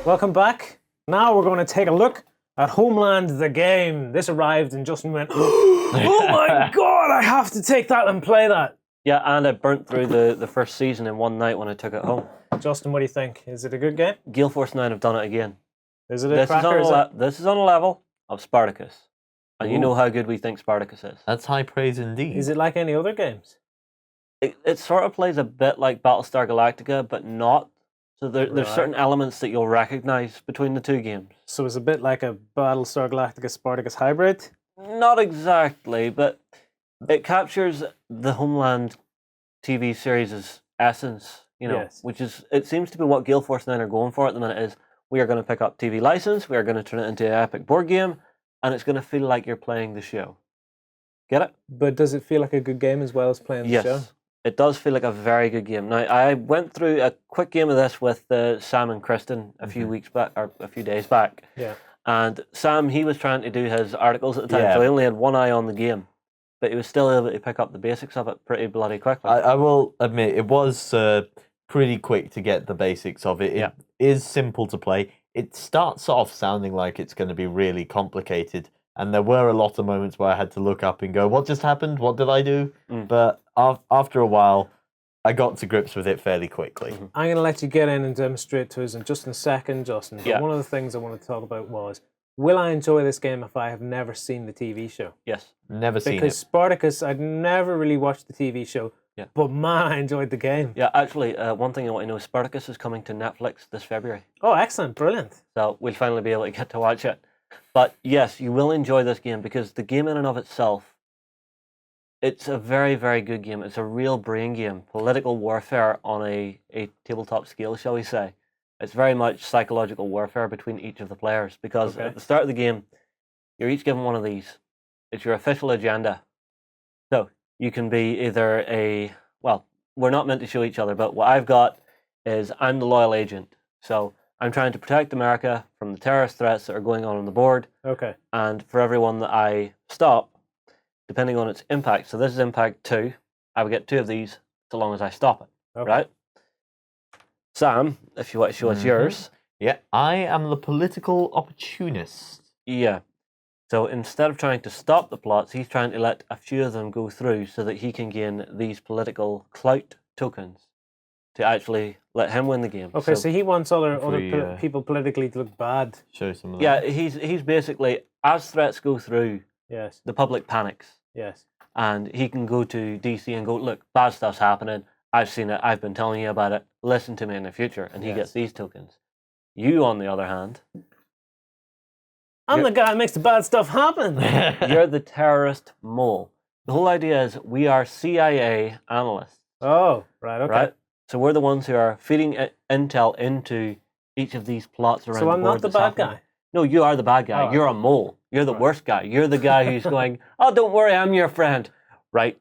S1: Welcome back. Now we're going to take a look at Homeland the game. This arrived and Justin went, oh my god, I have to take that and play that.
S2: Yeah, and I burnt through the first season in one night when I took it home.
S1: Justin, what do you think? Is it a good game?
S2: Gale Force 9 have done it again.
S1: Is it a cracker?
S2: This is on a level of Spartacus. And you know how good we think Spartacus is.
S4: That's high praise indeed.
S1: Is it like any other games?
S2: It sort of plays a bit like Battlestar Galactica, but not. So there's certain elements that you'll recognize between the two games.
S1: So it's a bit like a Battlestar Galactica Spartacus hybrid?
S2: Not exactly, but it captures the Homeland TV series' essence,
S1: Yes.
S2: which is, it seems to be what Gale Force 9 are going for at the minute is, we are going to pick up TV license, we are going to turn it into an epic board game, and it's going to feel like you're playing the show. Get it?
S1: But does it feel like a good game as well as playing the show?
S2: Yes. It does feel like a very good game. Now, I went through a quick game of this with Sam and Kristen a few weeks back, or a few days back.
S1: Yeah.
S2: And Sam, he was trying to do his articles at the time,
S4: Yeah.
S2: so he only had one eye on the game. But he was still able to pick up the basics of it pretty bloody quickly.
S4: I will admit, it was pretty quick to get the basics of it. It is simple to play. It starts off sounding like it's going to be really complicated. And there were a lot of moments where I had to look up and go, what just happened? What did I do? But after a while, I got to grips with it fairly quickly.
S1: I'm going to let you get in and demonstrate to us in just a second, Justin. But
S2: Yeah.
S1: one of the things I wanted to talk about was, will I enjoy this game if I have never seen the TV show?
S2: Yes.
S4: Never seen
S1: Because
S4: it.
S1: Spartacus, I'd never really watched the TV show, But man, I enjoyed the game.
S2: Yeah, actually, one thing I want to know, Spartacus is coming to Netflix this February.
S1: Oh, excellent. Brilliant.
S2: So we'll finally be able to get to watch it. But yes, you will enjoy this game because the game in and of itself, it's a very, very good game. It's a real brain game. Political warfare on a tabletop scale, shall we say. It's very much psychological warfare between each of the players because at the start of the game, you're each given one of these. It's your official agenda. So you can be either we're not meant to show each other, but what I've got is I'm the loyal agent. So I'm trying to protect America from the terrorist threats that are going on the board.
S1: Okay.
S2: And for everyone that I stop, depending on its impact, so this is impact 2, I would get 2 of these so long as I stop it, right? Sam, if you want to show us yours.
S4: Yeah, I am the political opportunist.
S2: Yeah. So instead of trying to stop the plots, he's trying to let a few of them go through so that he can gain these political clout tokens to actually let him win the game.
S1: Okay, so he wants other
S4: we,
S1: people politically to look bad.
S4: Show some of that.
S2: Yeah, he's basically, as threats go through,
S1: Yes.
S2: the public panics.
S1: Yes.
S2: And he can go to DC and go, look, bad stuff's happening. I've seen it. I've been telling you about it. Listen to me in the future. And he gets these tokens. You, on the other hand,
S1: I'm the guy that makes the bad stuff happen.
S2: you're the terrorist mole. The whole idea is we are CIA analysts.
S1: Oh, right, okay.
S2: Right? So we're the ones who are feeding intel into each of these plots around the board.
S1: So I'm not the bad guy?
S2: No, you are the bad guy.
S1: Oh,
S2: you're a mole. You're the worst guy. You're the guy who's going, oh, don't worry, I'm your friend. Right.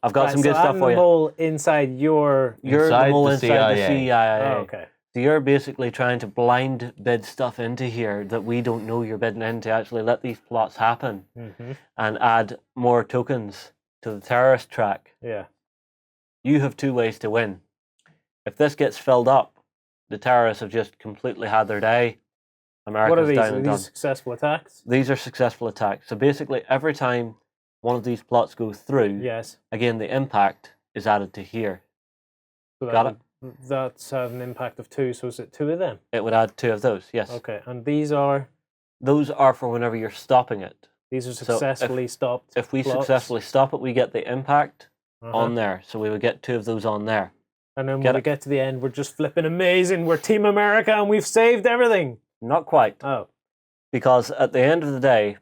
S2: I've got some good stuff for you.
S1: I'm the mole inside your...
S2: You're the mole inside the CIA.
S1: Oh, okay.
S2: So you're basically trying to blind bid stuff into here that we don't know you're bidding in to actually let these plots happen and add more tokens to the terrorist track.
S1: Yeah.
S2: You have 2 ways to win. If this gets filled up, the terrorists have just completely had their day. America's
S1: what are these?
S2: down and
S1: Are
S2: done.
S1: these successful attacks?
S2: These are successful attacks. So basically, every time one of these plots goes through,
S1: Yes.
S2: again, the impact is added to here.
S1: So
S2: Got it?
S1: That's an impact of 2, so is it 2 of them?
S2: It would add 2 of those, yes.
S1: Okay, and these are...
S2: Those are for whenever you're stopping it.
S1: These are
S2: So
S1: successfully stopped
S2: If we
S1: plots.
S2: successfully stop it, we get the impact
S1: Uh-huh.
S2: on there. So we would get 2 of those on there.
S1: And then
S2: Get
S1: when we
S2: it?
S1: get to the end, we're just flipping amazing. We're Team America and we've saved everything.
S2: Not quite.
S1: Oh.
S2: Because at the end of the day,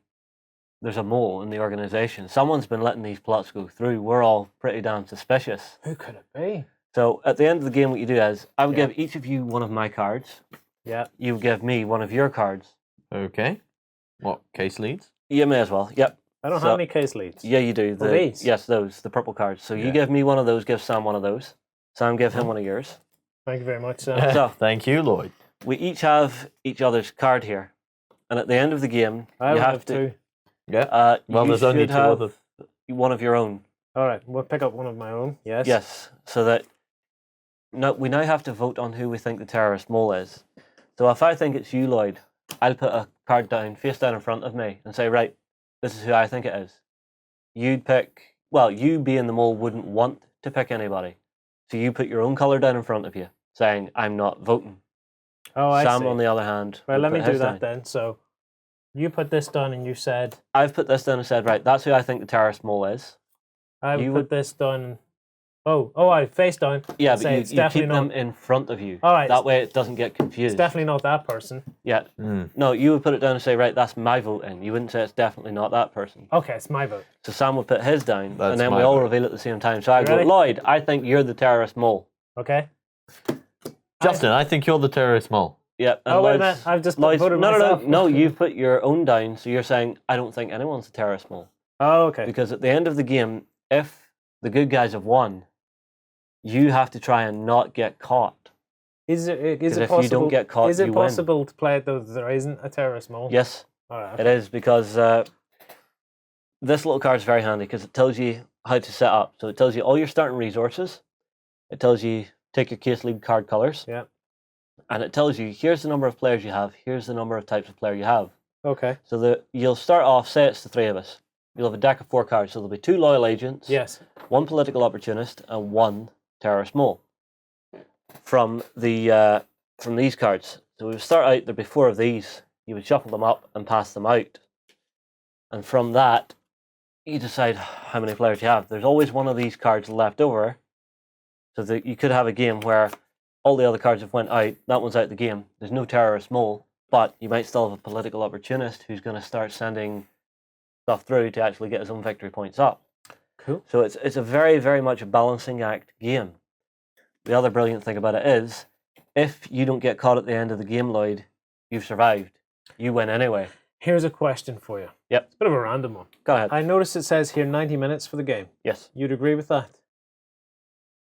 S2: there's a mole in the organization. Someone's been letting these plots go through. We're all pretty damn suspicious.
S1: Who could it be?
S2: So at the end of the game, what you do is, I would
S1: Yeah.
S2: give each of you one of my cards.
S1: Yeah.
S2: You would give me one of your cards.
S4: Okay. What, case leads?
S2: You may as well. Yep.
S1: I don't
S2: So-
S1: have any case leads.
S2: Yeah, you do.
S1: these?
S2: Yes, those, the purple cards. So you
S4: Yeah.
S2: give me one of those, give Sam one of those. Sam, give him one of yours.
S1: Thank you very much, Sam.
S2: So
S4: Thank you, Lloyd.
S2: we each have each other's card here. And at the end of the game,
S1: I
S2: you
S1: will
S2: have
S1: have
S2: to...
S1: 2.
S4: Yeah. Well,
S2: you
S4: there's only
S2: should
S4: 2
S2: have
S4: others.
S2: one of your own.
S1: All right, we'll pick up one of my own. Yes.
S2: Yes, so that we now have to vote on who we think the terrorist mole is. So if I think it's you, Lloyd, I'll put a card down, face down in front of me, and say, right, this is who I think it is. You'd pick, well, you being the mole wouldn't want to pick anybody. So you put your own colour down in front of you, saying, I'm not voting.
S1: Oh, I
S2: Sam,
S1: see.
S2: on the other hand,
S1: Right,
S2: would
S1: let me
S2: put
S1: do
S2: his
S1: that
S2: down.
S1: then. So you put this down and you said,
S2: I've put this down and said, right, that's who I think the terrorist mole is.
S1: I would
S2: You
S1: put
S2: would-
S1: this down. I face down.
S2: Yeah,
S1: Say
S2: but
S1: it's
S2: you
S1: definitely
S2: keep them
S1: not-
S2: in front of you.
S1: All right.
S2: That way it doesn't get
S1: It's
S2: confused.
S1: definitely not that person.
S2: Yeah. No, you would put it down and say, right, that's my vote in. You wouldn't say it's definitely not that person.
S1: Okay, it's my vote.
S2: So Sam would put his down,
S4: That's
S2: and then
S4: my
S2: we all
S4: vote.
S2: reveal at the same time. So I go,
S1: ready?
S2: Lloyd, I think you're the terrorist mole.
S1: Okay.
S4: Justin, I think you're the terrorist mole.
S2: Yeah. And
S1: Oh, wait a
S2: Lloyd's-
S1: minute. I've just
S2: Lloyd's,
S1: voted
S2: no,
S1: myself.
S2: no. You've put your own down, so you're saying, I don't think anyone's a terrorist mole.
S1: Oh, okay.
S2: Because at the end of the game, if the good guys have won, you have to try and not get caught.
S1: Is it
S2: if you
S1: possible?
S2: don't get caught,
S1: is it
S2: you win.
S1: possible to play it though that there isn't a terrorist mole?
S2: Yes,
S1: All right.
S2: it is, because this little card is very handy because it tells you how to set up. So it tells you all your starting resources. It tells you take your case lead card colors.
S1: Yeah.
S2: And it tells you, here's the number of players you have, here's the number of types of player you have.
S1: Okay.
S2: So that you'll start off, say it's the 3 of us. You'll have a deck of 4 cards. So there'll be 2 loyal agents,
S1: Yes.
S2: 1 political opportunist, and 1 terrorist mole. From these cards. So we would start out, there'd be 4 of these. You would shuffle them up and pass them out. And from that, you decide how many players you have. There's always one of these cards left over So that you could have a game where all the other cards have went out, that one's out the game. There's no terrorist mole, but you might still have a political opportunist who's going to start sending stuff through to actually get his own victory points up.
S1: Cool.
S2: So it's a very, very much a balancing act game. The other brilliant thing about it is, if you don't get caught at the end of the game, Lloyd, you've survived. You win anyway.
S1: Here's a question for you.
S2: Yep.
S1: It's a bit of a random one.
S2: Go ahead.
S1: I noticed it says here 90 minutes for the game.
S2: Yes.
S1: You'd agree with that?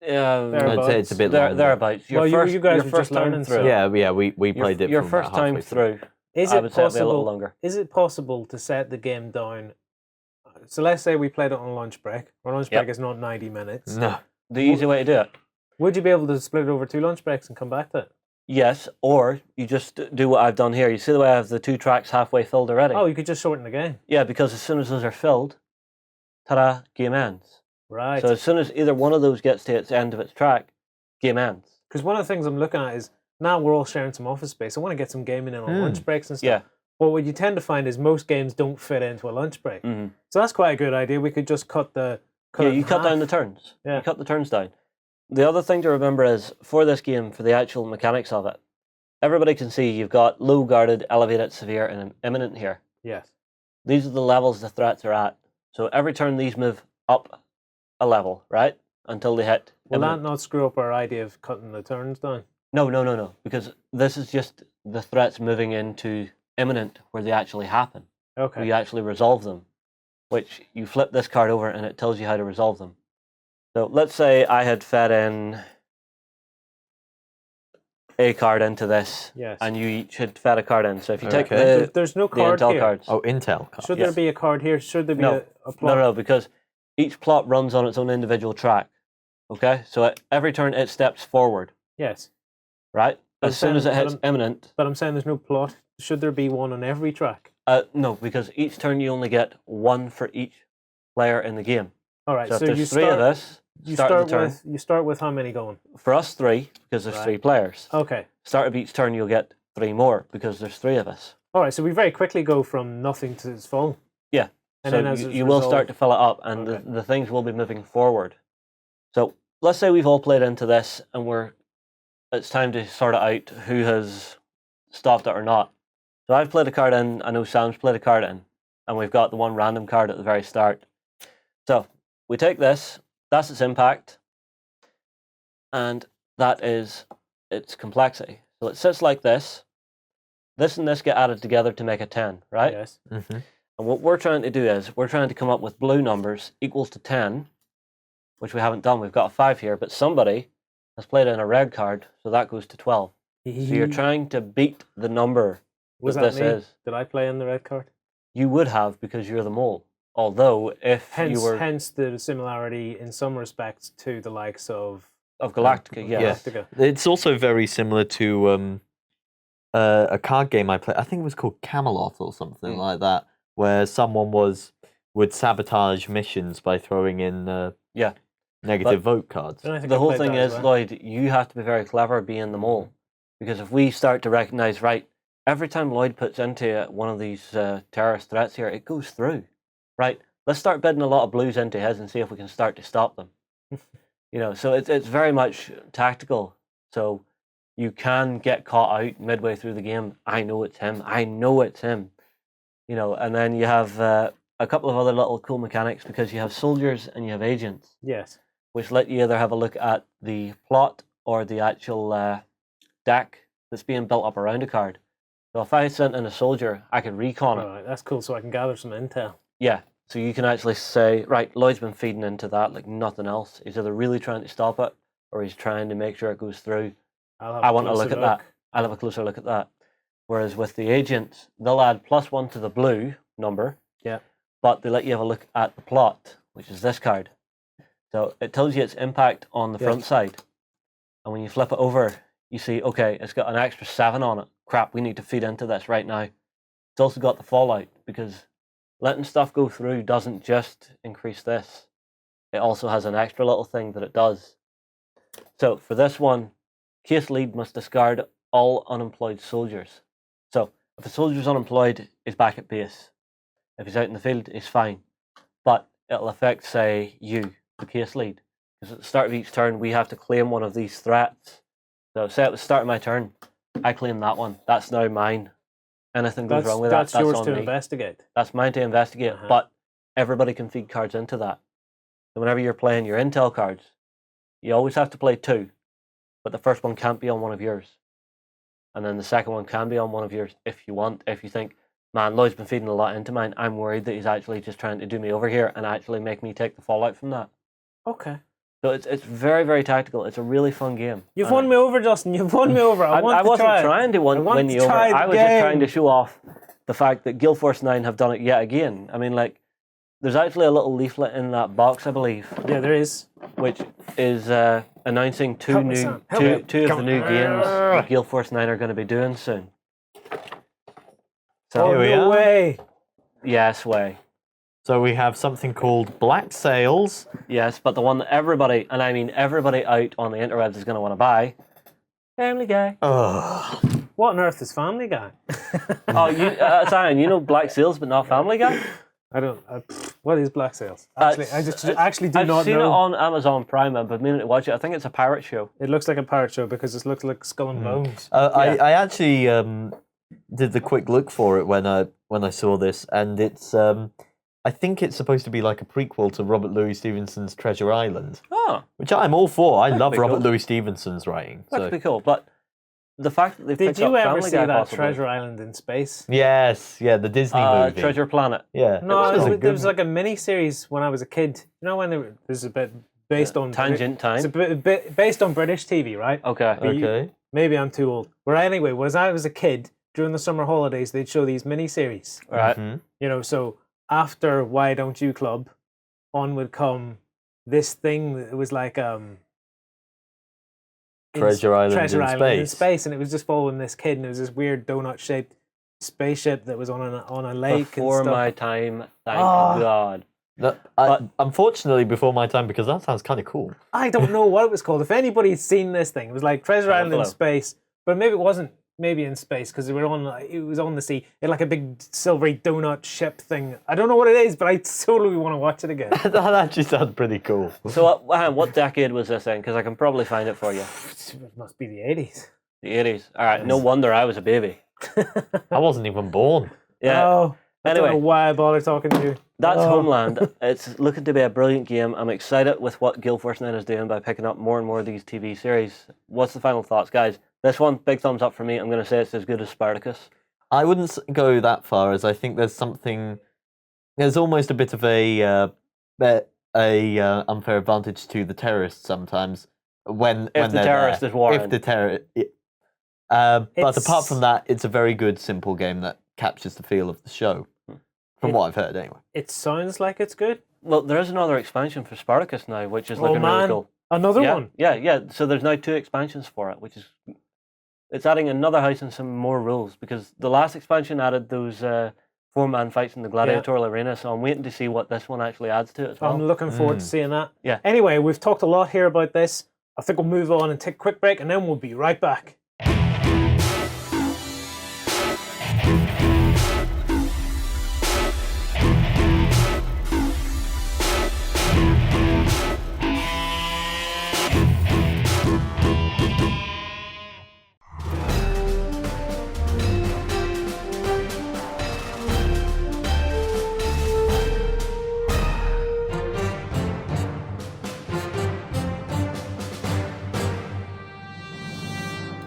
S4: I'd say it's a bit longer.
S2: Thereabouts.
S1: Well, you guys were just
S2: time
S1: learning,
S2: through.
S1: so-
S4: Yeah, we played it
S2: Your
S4: from
S2: first
S4: about
S2: time
S4: halfway
S2: through.
S1: Is
S2: I
S1: it
S2: would say it'd be a little
S1: possible?
S2: longer.
S1: Is it possible to set the game down? So let's say we played it on lunch break. Our lunch break
S2: Yep.
S1: is not 90 minutes.
S4: No.
S2: The easy way to do it.
S1: Would you be able to split it over 2 lunch breaks and come back to it?
S2: Yes, or you just do what I've done here. You see the way I have the 2 tracks halfway filled already?
S1: Oh, you could just shorten the game.
S2: Yeah, because as soon as those are filled, ta-da, game ends.
S1: Right.
S2: So as soon as either one of those gets to its end of its track, game ends.
S1: Because one of the things I'm looking at is now we're all sharing some office space. I want to get some gaming in on lunch breaks and stuff.
S2: Yeah.
S1: But what you tend to find is most games don't fit into a lunch break.
S2: Mm-hmm.
S1: So that's quite a good idea. We could just cut the.
S2: Yeah, you cut down the turns.
S1: Yeah.
S2: You cut the turns down. The other thing to remember is, for this game, for the actual mechanics of it, everybody can see you've got low, guarded, elevated, severe, and imminent here.
S1: Yes.
S2: These are the levels the threats are at. So every turn these move up a level, right? Until they hit
S1: Will
S2: imminent.
S1: that not screw up our idea of cutting the turns down?
S2: No. Because this is just the threats moving into imminent where they actually happen.
S1: Okay.
S2: Where you actually resolve them. Which you flip this card over and it tells you how to resolve them. So let's say I had fed in a card into this,
S1: Yes.
S2: and you each had fed a card in. So if you take
S4: Okay.
S1: There's no
S2: the
S1: card
S2: intel
S1: here.
S2: cards.
S4: Oh, Intel card.
S1: Should there
S2: Yes.
S1: be a card here? Should there be
S2: No.
S1: a plot?
S2: No, because each plot runs on its own individual track. Okay? So every turn it steps forward,
S1: Yes.
S2: right?
S1: But
S2: As soon as it
S1: then-
S2: hits imminent,
S1: But I'm saying there's no plot. Should there be one on every track?
S2: no, because each turn you only get 1 for each player in the game.
S1: All right.
S2: So if
S1: So
S2: there's
S1: you
S2: 3 of
S1: start.
S2: us,
S1: You
S2: start
S1: start
S2: the turn.
S1: with. You start with how many going?
S2: For us 3, because there's
S1: Right.
S2: 3 players.
S1: Okay.
S2: Start of each turn you'll get 3 more, because there's 3 of us.
S1: All right. So we very quickly go from nothing to its full.
S2: Yeah.
S1: And
S2: So
S1: then as
S2: you,
S1: it's
S2: you will
S1: resolved-
S2: start to fill it up, and
S1: Okay.
S2: the things will be moving forward. So let's say we've all played into this, and it's time to sort it out who has stopped it or not. So I've played a card in, I know Sam's played a card in, and we've got the one random card at the very start. So we take this, that's its impact, and that is its complexity. So it sits like this. This and this get added together to make a 10, right?
S1: Yes.
S4: Mm-hmm.
S2: And what we're trying to do is we're trying to come up with blue numbers equals to 10, which we haven't done. We've got a 5 here, but somebody has played in a red card, so that goes to 12. So you're trying to beat the number
S1: Was
S2: that
S1: that
S2: this
S1: me?
S2: is.
S1: Did I play in the red card?
S2: You would have, because you're the mole. Although, if
S1: Hence,
S2: you were
S1: hence the similarity in some respects to the likes of
S2: of Galactica, yes.
S1: Galactica.
S4: It's also very similar to a card game I played. I think it was called Camelot or something like that, where someone would sabotage missions by throwing in
S2: Yeah.
S4: negative vote cards.
S1: I don't think
S2: The
S1: I
S2: whole
S1: played
S2: thing
S1: that as
S2: is,
S1: well.
S2: Lloyd, you have to be very clever being the mole. Because if we start to recognize, right, every time Lloyd puts into one of these terrorist threats here, it goes through. Right? Let's start bidding a lot of blues into his and see if we can start to stop them. So it's very much tactical. So you can get caught out midway through the game. I know it's him. I know it's him. And then you have a couple of other little cool mechanics, because you have soldiers and you have agents,
S1: Yes.
S2: which let you either have a look at the plot or the actual deck that's being built up around a card. So if I sent in a soldier, I could recon it.
S1: All right. That's cool. So I can gather some intel.
S2: Yeah. So you can actually say, right, Lloyd's been feeding into that like nothing else. He's either really trying to stop it, or he's trying to make sure it goes through.
S1: I'll have
S2: I
S1: a
S2: want to look
S1: closer
S2: at that. I'll have a closer look at that. Whereas with the agents, they'll add +1 to the blue number.
S1: Yeah.
S2: But they let you have a look at the plot, which is this card. So it tells you its impact on the front side. And when you flip it over, you see, okay, it's got an extra 7 on it. Crap, we need to feed into this right now. It's also got the fallout, because letting stuff go through doesn't just increase this. It also has an extra little thing that it does. So for this one, case lead must discard all unemployed soldiers. So if a soldier's unemployed, he's back at base. If he's out in the field, he's fine. But it'll affect, say, you, the case lead. Because at the start of each turn, we have to claim one of these threats. So say at the start of my turn, I claim that one. That's now mine. Anything goes wrong with
S1: that's
S2: that's
S1: yours
S2: on
S1: to
S2: me.
S1: investigate.
S2: That's mine to investigate, but everybody can feed cards into that. So whenever you're playing your intel cards, you always have to play 2, but the first one can't be on one of yours. And then the second one can be on one of yours if you want. If you think, man, Lloyd's been feeding a lot into mine, I'm worried that he's actually just trying to do me over here and actually make me take the fallout from that.
S1: Okay.
S2: So it's very, very tactical. It's a really fun game.
S1: You've won me over, Justin. You've won me over. I wasn't
S2: trying to win you over. I was just trying to show off the fact that Gale Force 9 have done it yet again. I mean, like, there's actually a little leaflet in that box, I believe.
S1: Yeah, there is.
S2: Which is announcing two of the new games that Gale Force 9 are going to be doing soon. So,
S1: no way.
S2: Yes, way.
S4: So we have something called Black Sails.
S2: Yes, but the one that everybody, and I mean everybody out on the interwebs is going to want to buy, Family Guy.
S1: What on earth is Family Guy?
S2: Zion, you know Black Sails, but not Family Guy?
S1: I don't. What is Black Sails? Actually, I just actually do not know.
S2: I've seen it on Amazon Prime. I've been meaning to watch it. I think it's a pirate show.
S1: It looks like a pirate show because it looks like Skull and Bones.
S4: I actually did the quick look for it when I saw this, and it's I think it's supposed to be like a prequel to Robert Louis Stevenson's Treasure Island.
S2: Oh,
S4: which I'm all for. I love Robert
S2: cool.
S4: Louis Stevenson's writing.
S2: That could be cool, but the fact that they've
S1: Did you ever see
S2: Guy
S1: that
S2: possibly.
S1: Treasure Island in space?
S4: Yes, yeah, the Disney movie.
S2: Treasure Planet.
S4: Yeah.
S1: No, there was like a mini series when I was a kid. You know when there's a bit based on
S2: Tangent Time.
S1: It's a bit based on British TV, right?
S2: Okay.
S4: Okay.
S1: Maybe I'm too old. But anyway, when I was a kid, during the summer holidays, they'd show these mini series.
S2: Right.
S1: You know, so after Why Don't You Club, on would come this thing that was like
S4: Treasure Island in
S1: space, and it was just following this kid, and it was this weird donut-shaped spaceship that was on a lake.
S2: Before
S1: and stuff.
S2: my time, thank God.
S4: No, unfortunately, before my time, because that sounds kind of cool.
S1: I don't know what it was called. If anybody's seen this thing, it was like Treasure Island in space, but maybe it wasn't. Maybe in space because it was on the sea. It had like a big silvery donut ship thing. I don't know what it is, but I totally want to watch it again.
S4: That actually sounds pretty cool.
S2: So what decade was this in? Because I can probably find it for you.
S1: It must be the 80s.
S2: The 80s. All right. No wonder I was a baby.
S4: I wasn't even born.
S2: Yeah.
S1: Oh, I
S2: Anyway.
S1: don't know why I bother talking to you.
S2: That's Homeland. It's looking to be a brilliant game. I'm excited with what Gale Force 9 is doing by picking up more and more of these TV series. What's the final thoughts, guys? This one, big thumbs up for me. I'm going to say it's as good as Spartacus.
S4: I wouldn't go that far, as I think there's almost a bit of a unfair advantage to the terrorists sometimes when
S2: If the terrorist is Warren.
S4: If the terrorist, but apart from that, it's a very good, simple game that captures the feel of the show, from what I've heard anyway.
S1: It sounds like it's good.
S2: Well, there is another expansion for Spartacus now, which is looking really cool.
S1: Another one?
S2: Yeah. So there's now 2 expansions for it, which is... It's adding another house and some more rules, because the last expansion added those 4-man fights in the gladiatorial arena, so I'm waiting to see what this one actually adds to it as well.
S1: I'm looking forward to seeing that.
S2: Yeah.
S1: Anyway, we've talked a lot here about this. I think we'll move on and take a quick break, and then we'll be right back.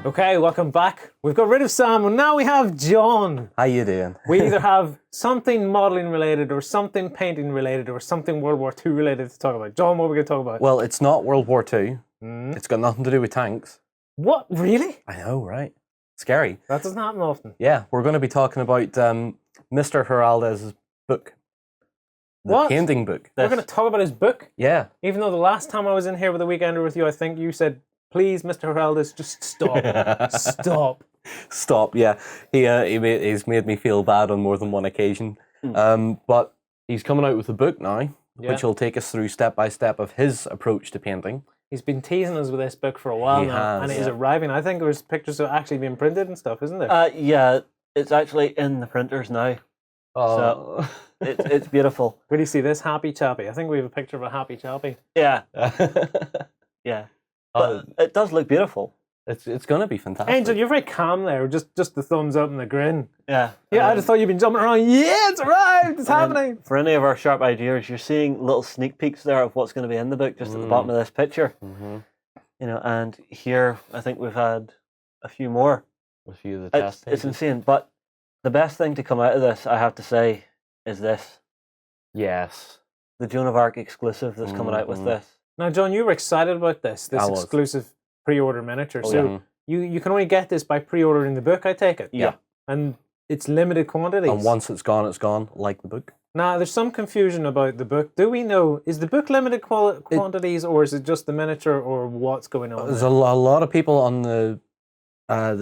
S1: Okay, welcome back. We've got rid of Sam, and now we have John.
S3: How you doing?
S1: We either have something modelling related, or something painting related, or something World War II related to talk about. John, what are we going to talk about?
S3: Well, it's not World War II. It's got nothing to do with tanks.
S1: What? Really?
S3: I know, right? Scary.
S1: That doesn't happen often.
S3: Yeah, we're going to be talking about Mr. Giraldez's book. The
S1: What?
S3: painting book.
S1: We're going to talk about his book?
S3: Yeah.
S1: Even though the last time I was in here with the Weekender with you, I think you said, please, Mr. Giraldez, just stop. Stop.
S3: Stop, yeah. He's made me feel bad on more than one occasion. But he's coming out with a book now, which will take us through step by step of his approach to painting.
S1: He's been teasing us with this book for a while now, and it is arriving. I think there's pictures of actually being printed and stuff, isn't there?
S2: Yeah, it's actually in the printers now.
S3: Oh.
S2: it's beautiful.
S1: Where do you see this happy chappy? I think we have a picture of a happy chappy.
S2: Yeah, yeah. But it does look beautiful.
S3: It's going to be fantastic.
S1: Angel, you're very calm there. Just the thumbs up and the grin.
S2: Yeah.
S1: Yeah, I just thought you'd been jumping around. Yeah, it's arrived. It's happening.
S2: For any of our sharp ideas, you're seeing little sneak peeks there of what's going to be in the book just at the bottom of this picture. You know, and here I think we've had a few more.
S3: A few of the test
S2: It's insane. But the best thing to come out of this, I have to say, is this.
S3: Yes.
S2: The Joan of Arc exclusive that's coming out with this.
S1: Now, John, you were excited about this exclusive pre-order miniature. So you can only get this by pre-ordering the book, I take it?
S2: Yeah.
S1: And it's limited quantities.
S3: And once it's gone, like the book.
S1: Now, there's some confusion about the book. Do we know, is the book limited quantities or is it just the miniature or what's going on?
S3: There's a lot of people on the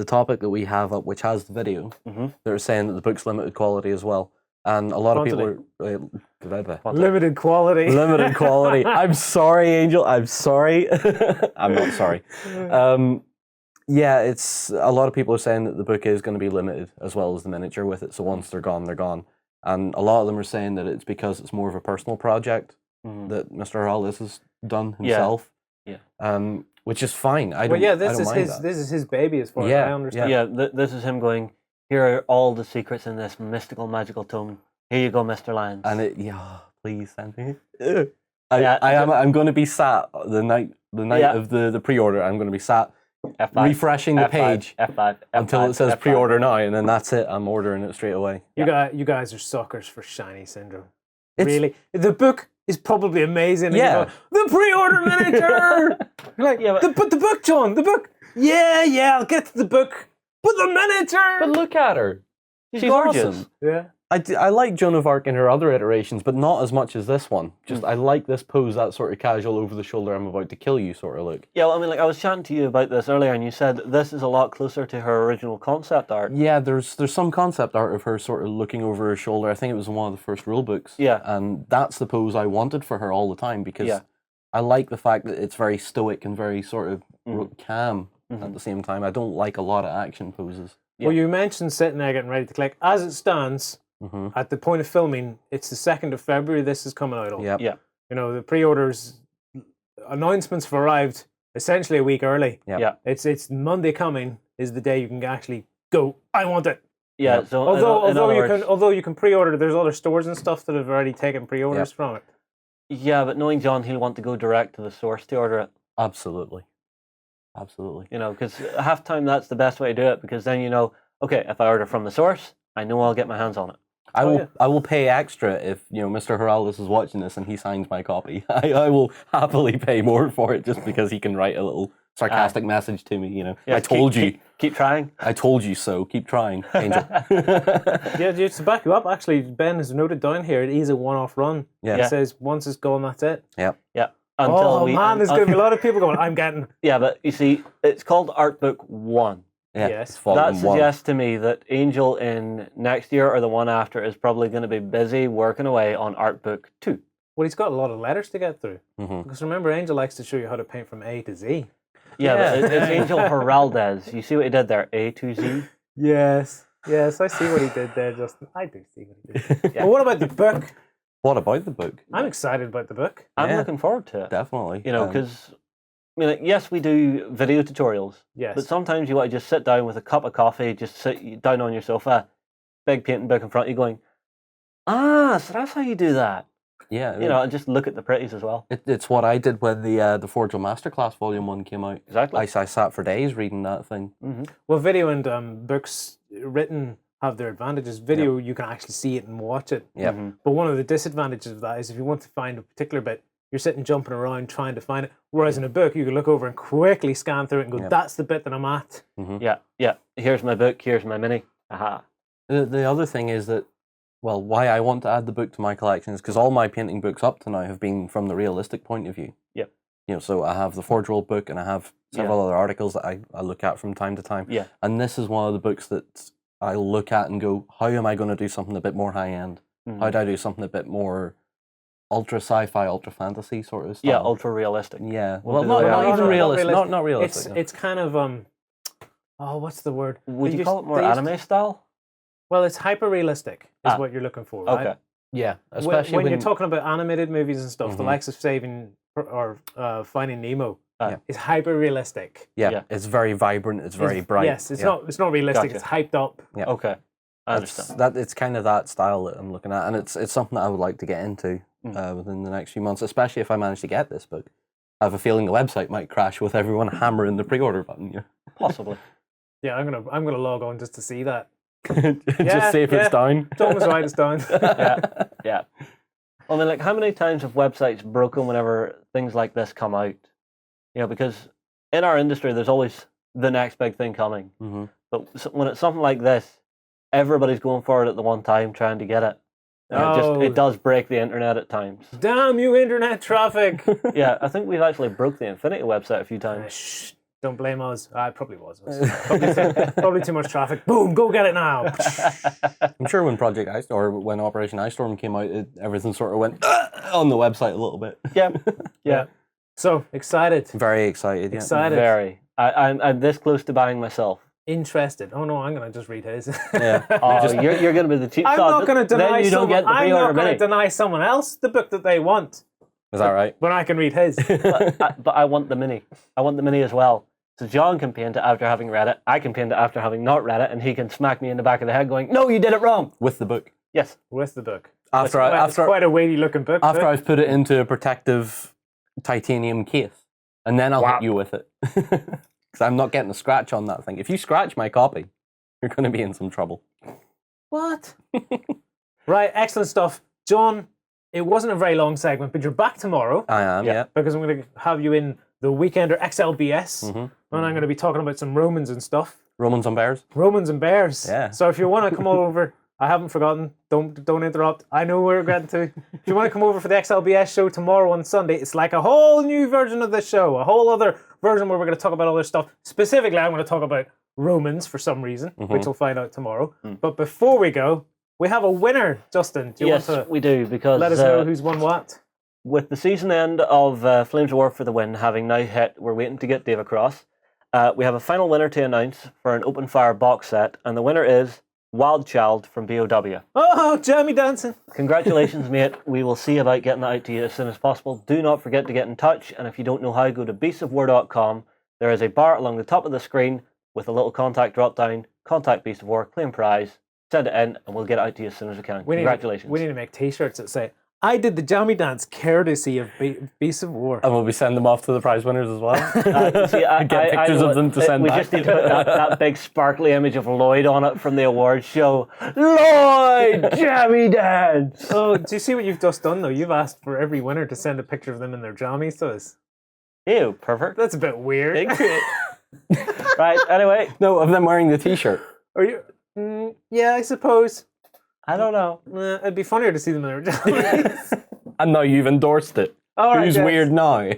S3: topic that we have up, which has the video, that are saying that the book's limited quality as well. And a lot of people are...
S1: Limited quality.
S3: Limited quality. I'm sorry, Angel. I'm sorry. I'm not sorry. Yeah, it's a lot of people are saying that the book is going to be limited as well as the miniature with it. So once they're gone, they're gone. And a lot of them are saying that it's because it's more of a personal project that Mr. Giraldez has done himself. Yeah. Which is fine.
S1: This is his baby as far as I understand.
S2: Yeah, this is him going, here are all the secrets in this mystical, magical tome. Here you go, Mr. Lyons.
S3: And please send me. I'm going to be sat the night of the pre-order. I'm going to be sat F5, refreshing the page
S2: F5,
S3: until it says pre-order now, and then that's it. I'm ordering it straight away.
S1: You guys are suckers for shiny syndrome. Really, the book is probably amazing.
S3: Yeah,
S1: the pre-order miniature. You're like, but the book, John, the book. Yeah, I'll get to the book. But the miniature.
S3: But look at her. She's
S2: gorgeous.
S3: Awesome.
S1: Yeah.
S3: I like Joan of Arc in her other iterations, but not as much as this one. Just I like this pose, that sort of casual over the shoulder, I'm about to kill you sort of look.
S2: Yeah, well, I mean, like I was chatting to you about this earlier, and you said this is a lot closer to her original concept art.
S3: Yeah, there's some concept art of her sort of looking over her shoulder. I think it was in one of the first rule books.
S2: Yeah.
S3: And that's the pose I wanted for her all the time because I like the fact that it's very stoic and very sort of calm at the same time. I don't like a lot of action poses.
S1: Well, you mentioned sitting there getting ready to click. As it stands, at the point of filming, it's the 2nd of February this is coming out on.
S3: Yeah.
S1: You know, the pre-orders announcements have arrived essentially a week early.
S3: Yeah.
S1: It's Monday coming is the day you can actually go, I want it.
S2: Yeah. So
S1: although you can pre-order, there's other stores and stuff that have already taken pre-orders from it.
S2: Yeah, but knowing John, he'll want to go direct to the source to order it.
S3: Absolutely.
S2: You know, because half time that's the best way to do it, because then you know, okay, if I order from the source, I know I'll get my hands on it.
S3: I will pay extra if Mr. Giraldez is watching this and he signs my copy. I will happily pay more for it just because he can write a little sarcastic message to me. Yeah, I told you.
S2: Keep trying.
S3: I told you so. Keep trying, Angel.
S1: Just to back you up, actually, Ben has noted down here it is a one-off run.
S3: Yeah.
S1: It says once it's gone, that's it.
S3: Yeah.
S1: There's going to be a lot of people going, I'm getting.
S2: Yeah, but you see, it's called Art Book 1.
S3: Yeah,
S1: yes.
S2: That suggests to me that Angel in next year or the one after is probably going to be busy working away on Art Book 2.
S1: Well, he's got a lot of letters to get through. Because remember, Angel likes to show you how to paint from A to Z.
S2: Yeah, but it's Angel Giraldez. You see what he did there? A to Z?
S1: Yes, I see what he did there, Justin. I do see what he did. But what about the book?
S3: What about the book?
S1: I'm excited about the book.
S2: I'm looking forward to it.
S3: Definitely.
S2: You know, because, I mean, like, yes, we do video tutorials.
S1: Yes.
S2: But sometimes you want to just sit down with a cup of coffee, just sit down on your sofa, big painting book in front of you going, so that's how you do that.
S3: Yeah.
S2: You know, and just look at the pretties as well.
S3: It's what I did when the Forgel Masterclass Volume 1 came out.
S2: Exactly.
S3: I sat for days reading that thing.
S1: Well, video and books written have their advantages. Video, you can actually see it and watch it.
S3: Yeah.
S1: But one of the disadvantages of that is if you want to find a particular bit, you're sitting jumping around trying to find it. Whereas in a book, you can look over and quickly scan through it and go, that's the bit that I'm at.
S2: Yeah. Here's my book. Here's my mini. Aha.
S3: The other thing is that, well, why I want to add the book to my collection is because all my painting books up to now have been from the realistic point of view.
S2: Yep.
S3: So I have the Forge World book and I have several other articles that I look at from time to time.
S2: Yeah.
S3: And this is one of the books that I look at and go, how am I going to do something a bit more high end? How do I do something a bit more ultra sci-fi, ultra fantasy sort of stuff?
S2: Yeah, ultra realistic.
S3: Yeah. Well, not even realistic. Not realistic.
S1: It's kind of what's the word?
S2: Would you call it more anime style?
S1: Well, it's hyper realistic is what you're looking for, right?
S2: Okay.
S3: Yeah,
S1: When,
S3: especially
S1: when you're talking about animated movies and stuff, the likes of Finding Nemo is hyper realistic.
S2: Yeah.
S3: it's very vibrant. It's very bright.
S1: Yes, it's not realistic.
S2: Gotcha.
S1: It's hyped up.
S3: Yeah.
S2: Okay. I understand.
S3: It's kind of that style that I'm looking at, and it's something that I would like to get into within the next few months, especially if I manage to get this book. I have a feeling the website might crash with everyone hammering the pre-order button. Yeah.
S2: Possibly.
S1: Yeah, I'm gonna log on just to see that.
S3: Just see if it's down.
S1: Thomas White is down.
S2: Yeah. I mean, like, how many times have websites broken whenever things like this come out? You know, because in our industry, there's always the next big thing coming. But when it's something like this, everybody's going for it at the one time, trying to get it. And it does break the internet at times.
S1: Damn you, internet traffic!
S2: Yeah, I think we've actually broke the Infinity website a few times.
S1: Shh, don't blame us. I probably was. Probably too much traffic. Boom, go get it now.
S3: I'm sure when Project Ice or when Operation Ice Storm came out, everything sort of went on the website a little bit.
S2: Yeah.
S1: So excited.
S3: Very excited. Yeah.
S1: Excited.
S2: Very. I'm this close to buying myself.
S1: Interested. Oh no, I'm gonna just read his.
S3: Yeah.
S2: Oh, you're going to be the cheap
S1: I'm
S2: sod,
S1: not gonna
S2: then
S1: deny
S2: you don't
S1: someone.
S2: get the
S1: I'm not
S2: pre-order
S1: gonna
S2: mini.
S1: deny someone else the book that they want.
S3: Is that right?
S1: When I can read his.
S2: But I want the mini. I want the mini as well. So John can paint it after having read it. I can paint it after having not read it, and he can smack me in the back of the head going, "No, you did it wrong."
S3: With the book.
S2: Yes.
S1: With the book. It's
S3: It's
S1: quite a weighty looking book.
S3: after I've put it into a protective titanium case, and then I'll hit you with it. Because I'm not getting a scratch on that thing. If you scratch my copy, you're going to be in some trouble.
S1: What? Right, excellent stuff. John, it wasn't a very long segment, but you're back tomorrow.
S3: I am, yeah.
S1: Because I'm going to have you in the Weekender XLBS, and I'm going to be talking about some Romans and stuff.
S3: Romans on Bears.
S1: Romans and Bears.
S3: Yeah.
S1: So if you want to come over, I haven't forgotten. Don't interrupt. I know we're getting to. If you want to come over for the XLBS show tomorrow on Sunday, it's like a whole new version of this show, a whole other version where we're going to talk about other stuff. Specifically, I'm going to talk about Romans for some reason, which we'll find out tomorrow. But before we go, we have a winner, Justin. Do you
S2: Yes,
S1: want to
S2: we do, because
S1: let us know who's won what?
S2: with the season end of Flames of War for the Win having now hit, we're waiting to get Dave across. We have a final winner to announce for an open fire box set, and the winner is Wild Child from BOW.
S1: Oh, Jamie Dancing.
S2: Congratulations, mate. We will see about getting that out to you as soon as possible. Do not forget to get in touch, and if you don't know how, go to beastsofwar.com. There is a bar along the top of the screen with a little contact drop down. Contact Beast of War, claim prize, send it in, and we'll get it out to you as soon as we can. Congratulations.
S1: We need to make t-shirts that say, I did the Jammy Dance courtesy of Beast of War.
S3: And we'll be sending them off to the prize winners as well.
S2: See,
S3: Get pictures of them to send
S2: we
S3: back.
S2: just need to put that big sparkly image of Lloyd on it from the awards show. Lloyd, Jammy Dance.
S1: Oh, do you see what you've just done, though? You've asked for every winner to send a picture of them in their jammies to us.
S2: Ew, perfect.
S1: That's a bit weird.
S2: Right, anyway.
S3: No, of them wearing the t-shirt.
S1: Are you? Yeah, I suppose.
S2: I don't know.
S1: It'd be funnier to see them in their jammies.
S3: And now you've endorsed it.
S1: All right,
S3: Who's
S1: guys.
S3: weird now?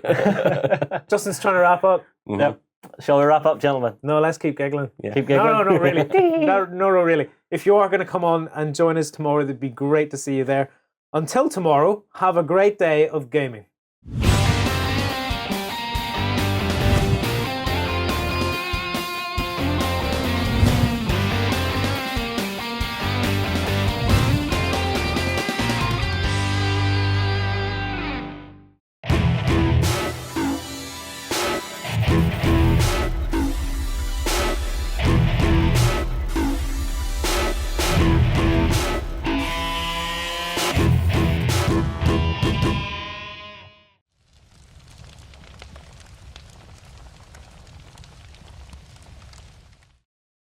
S1: Justin's trying to wrap up.
S2: Yep. Shall we wrap up, gentlemen?
S1: No, let's keep giggling.
S3: Yeah.
S2: Keep giggling.
S1: No, really. No, really. If you are going to come on and join us tomorrow, it'd be great to see you there. Until tomorrow, have a great day of gaming.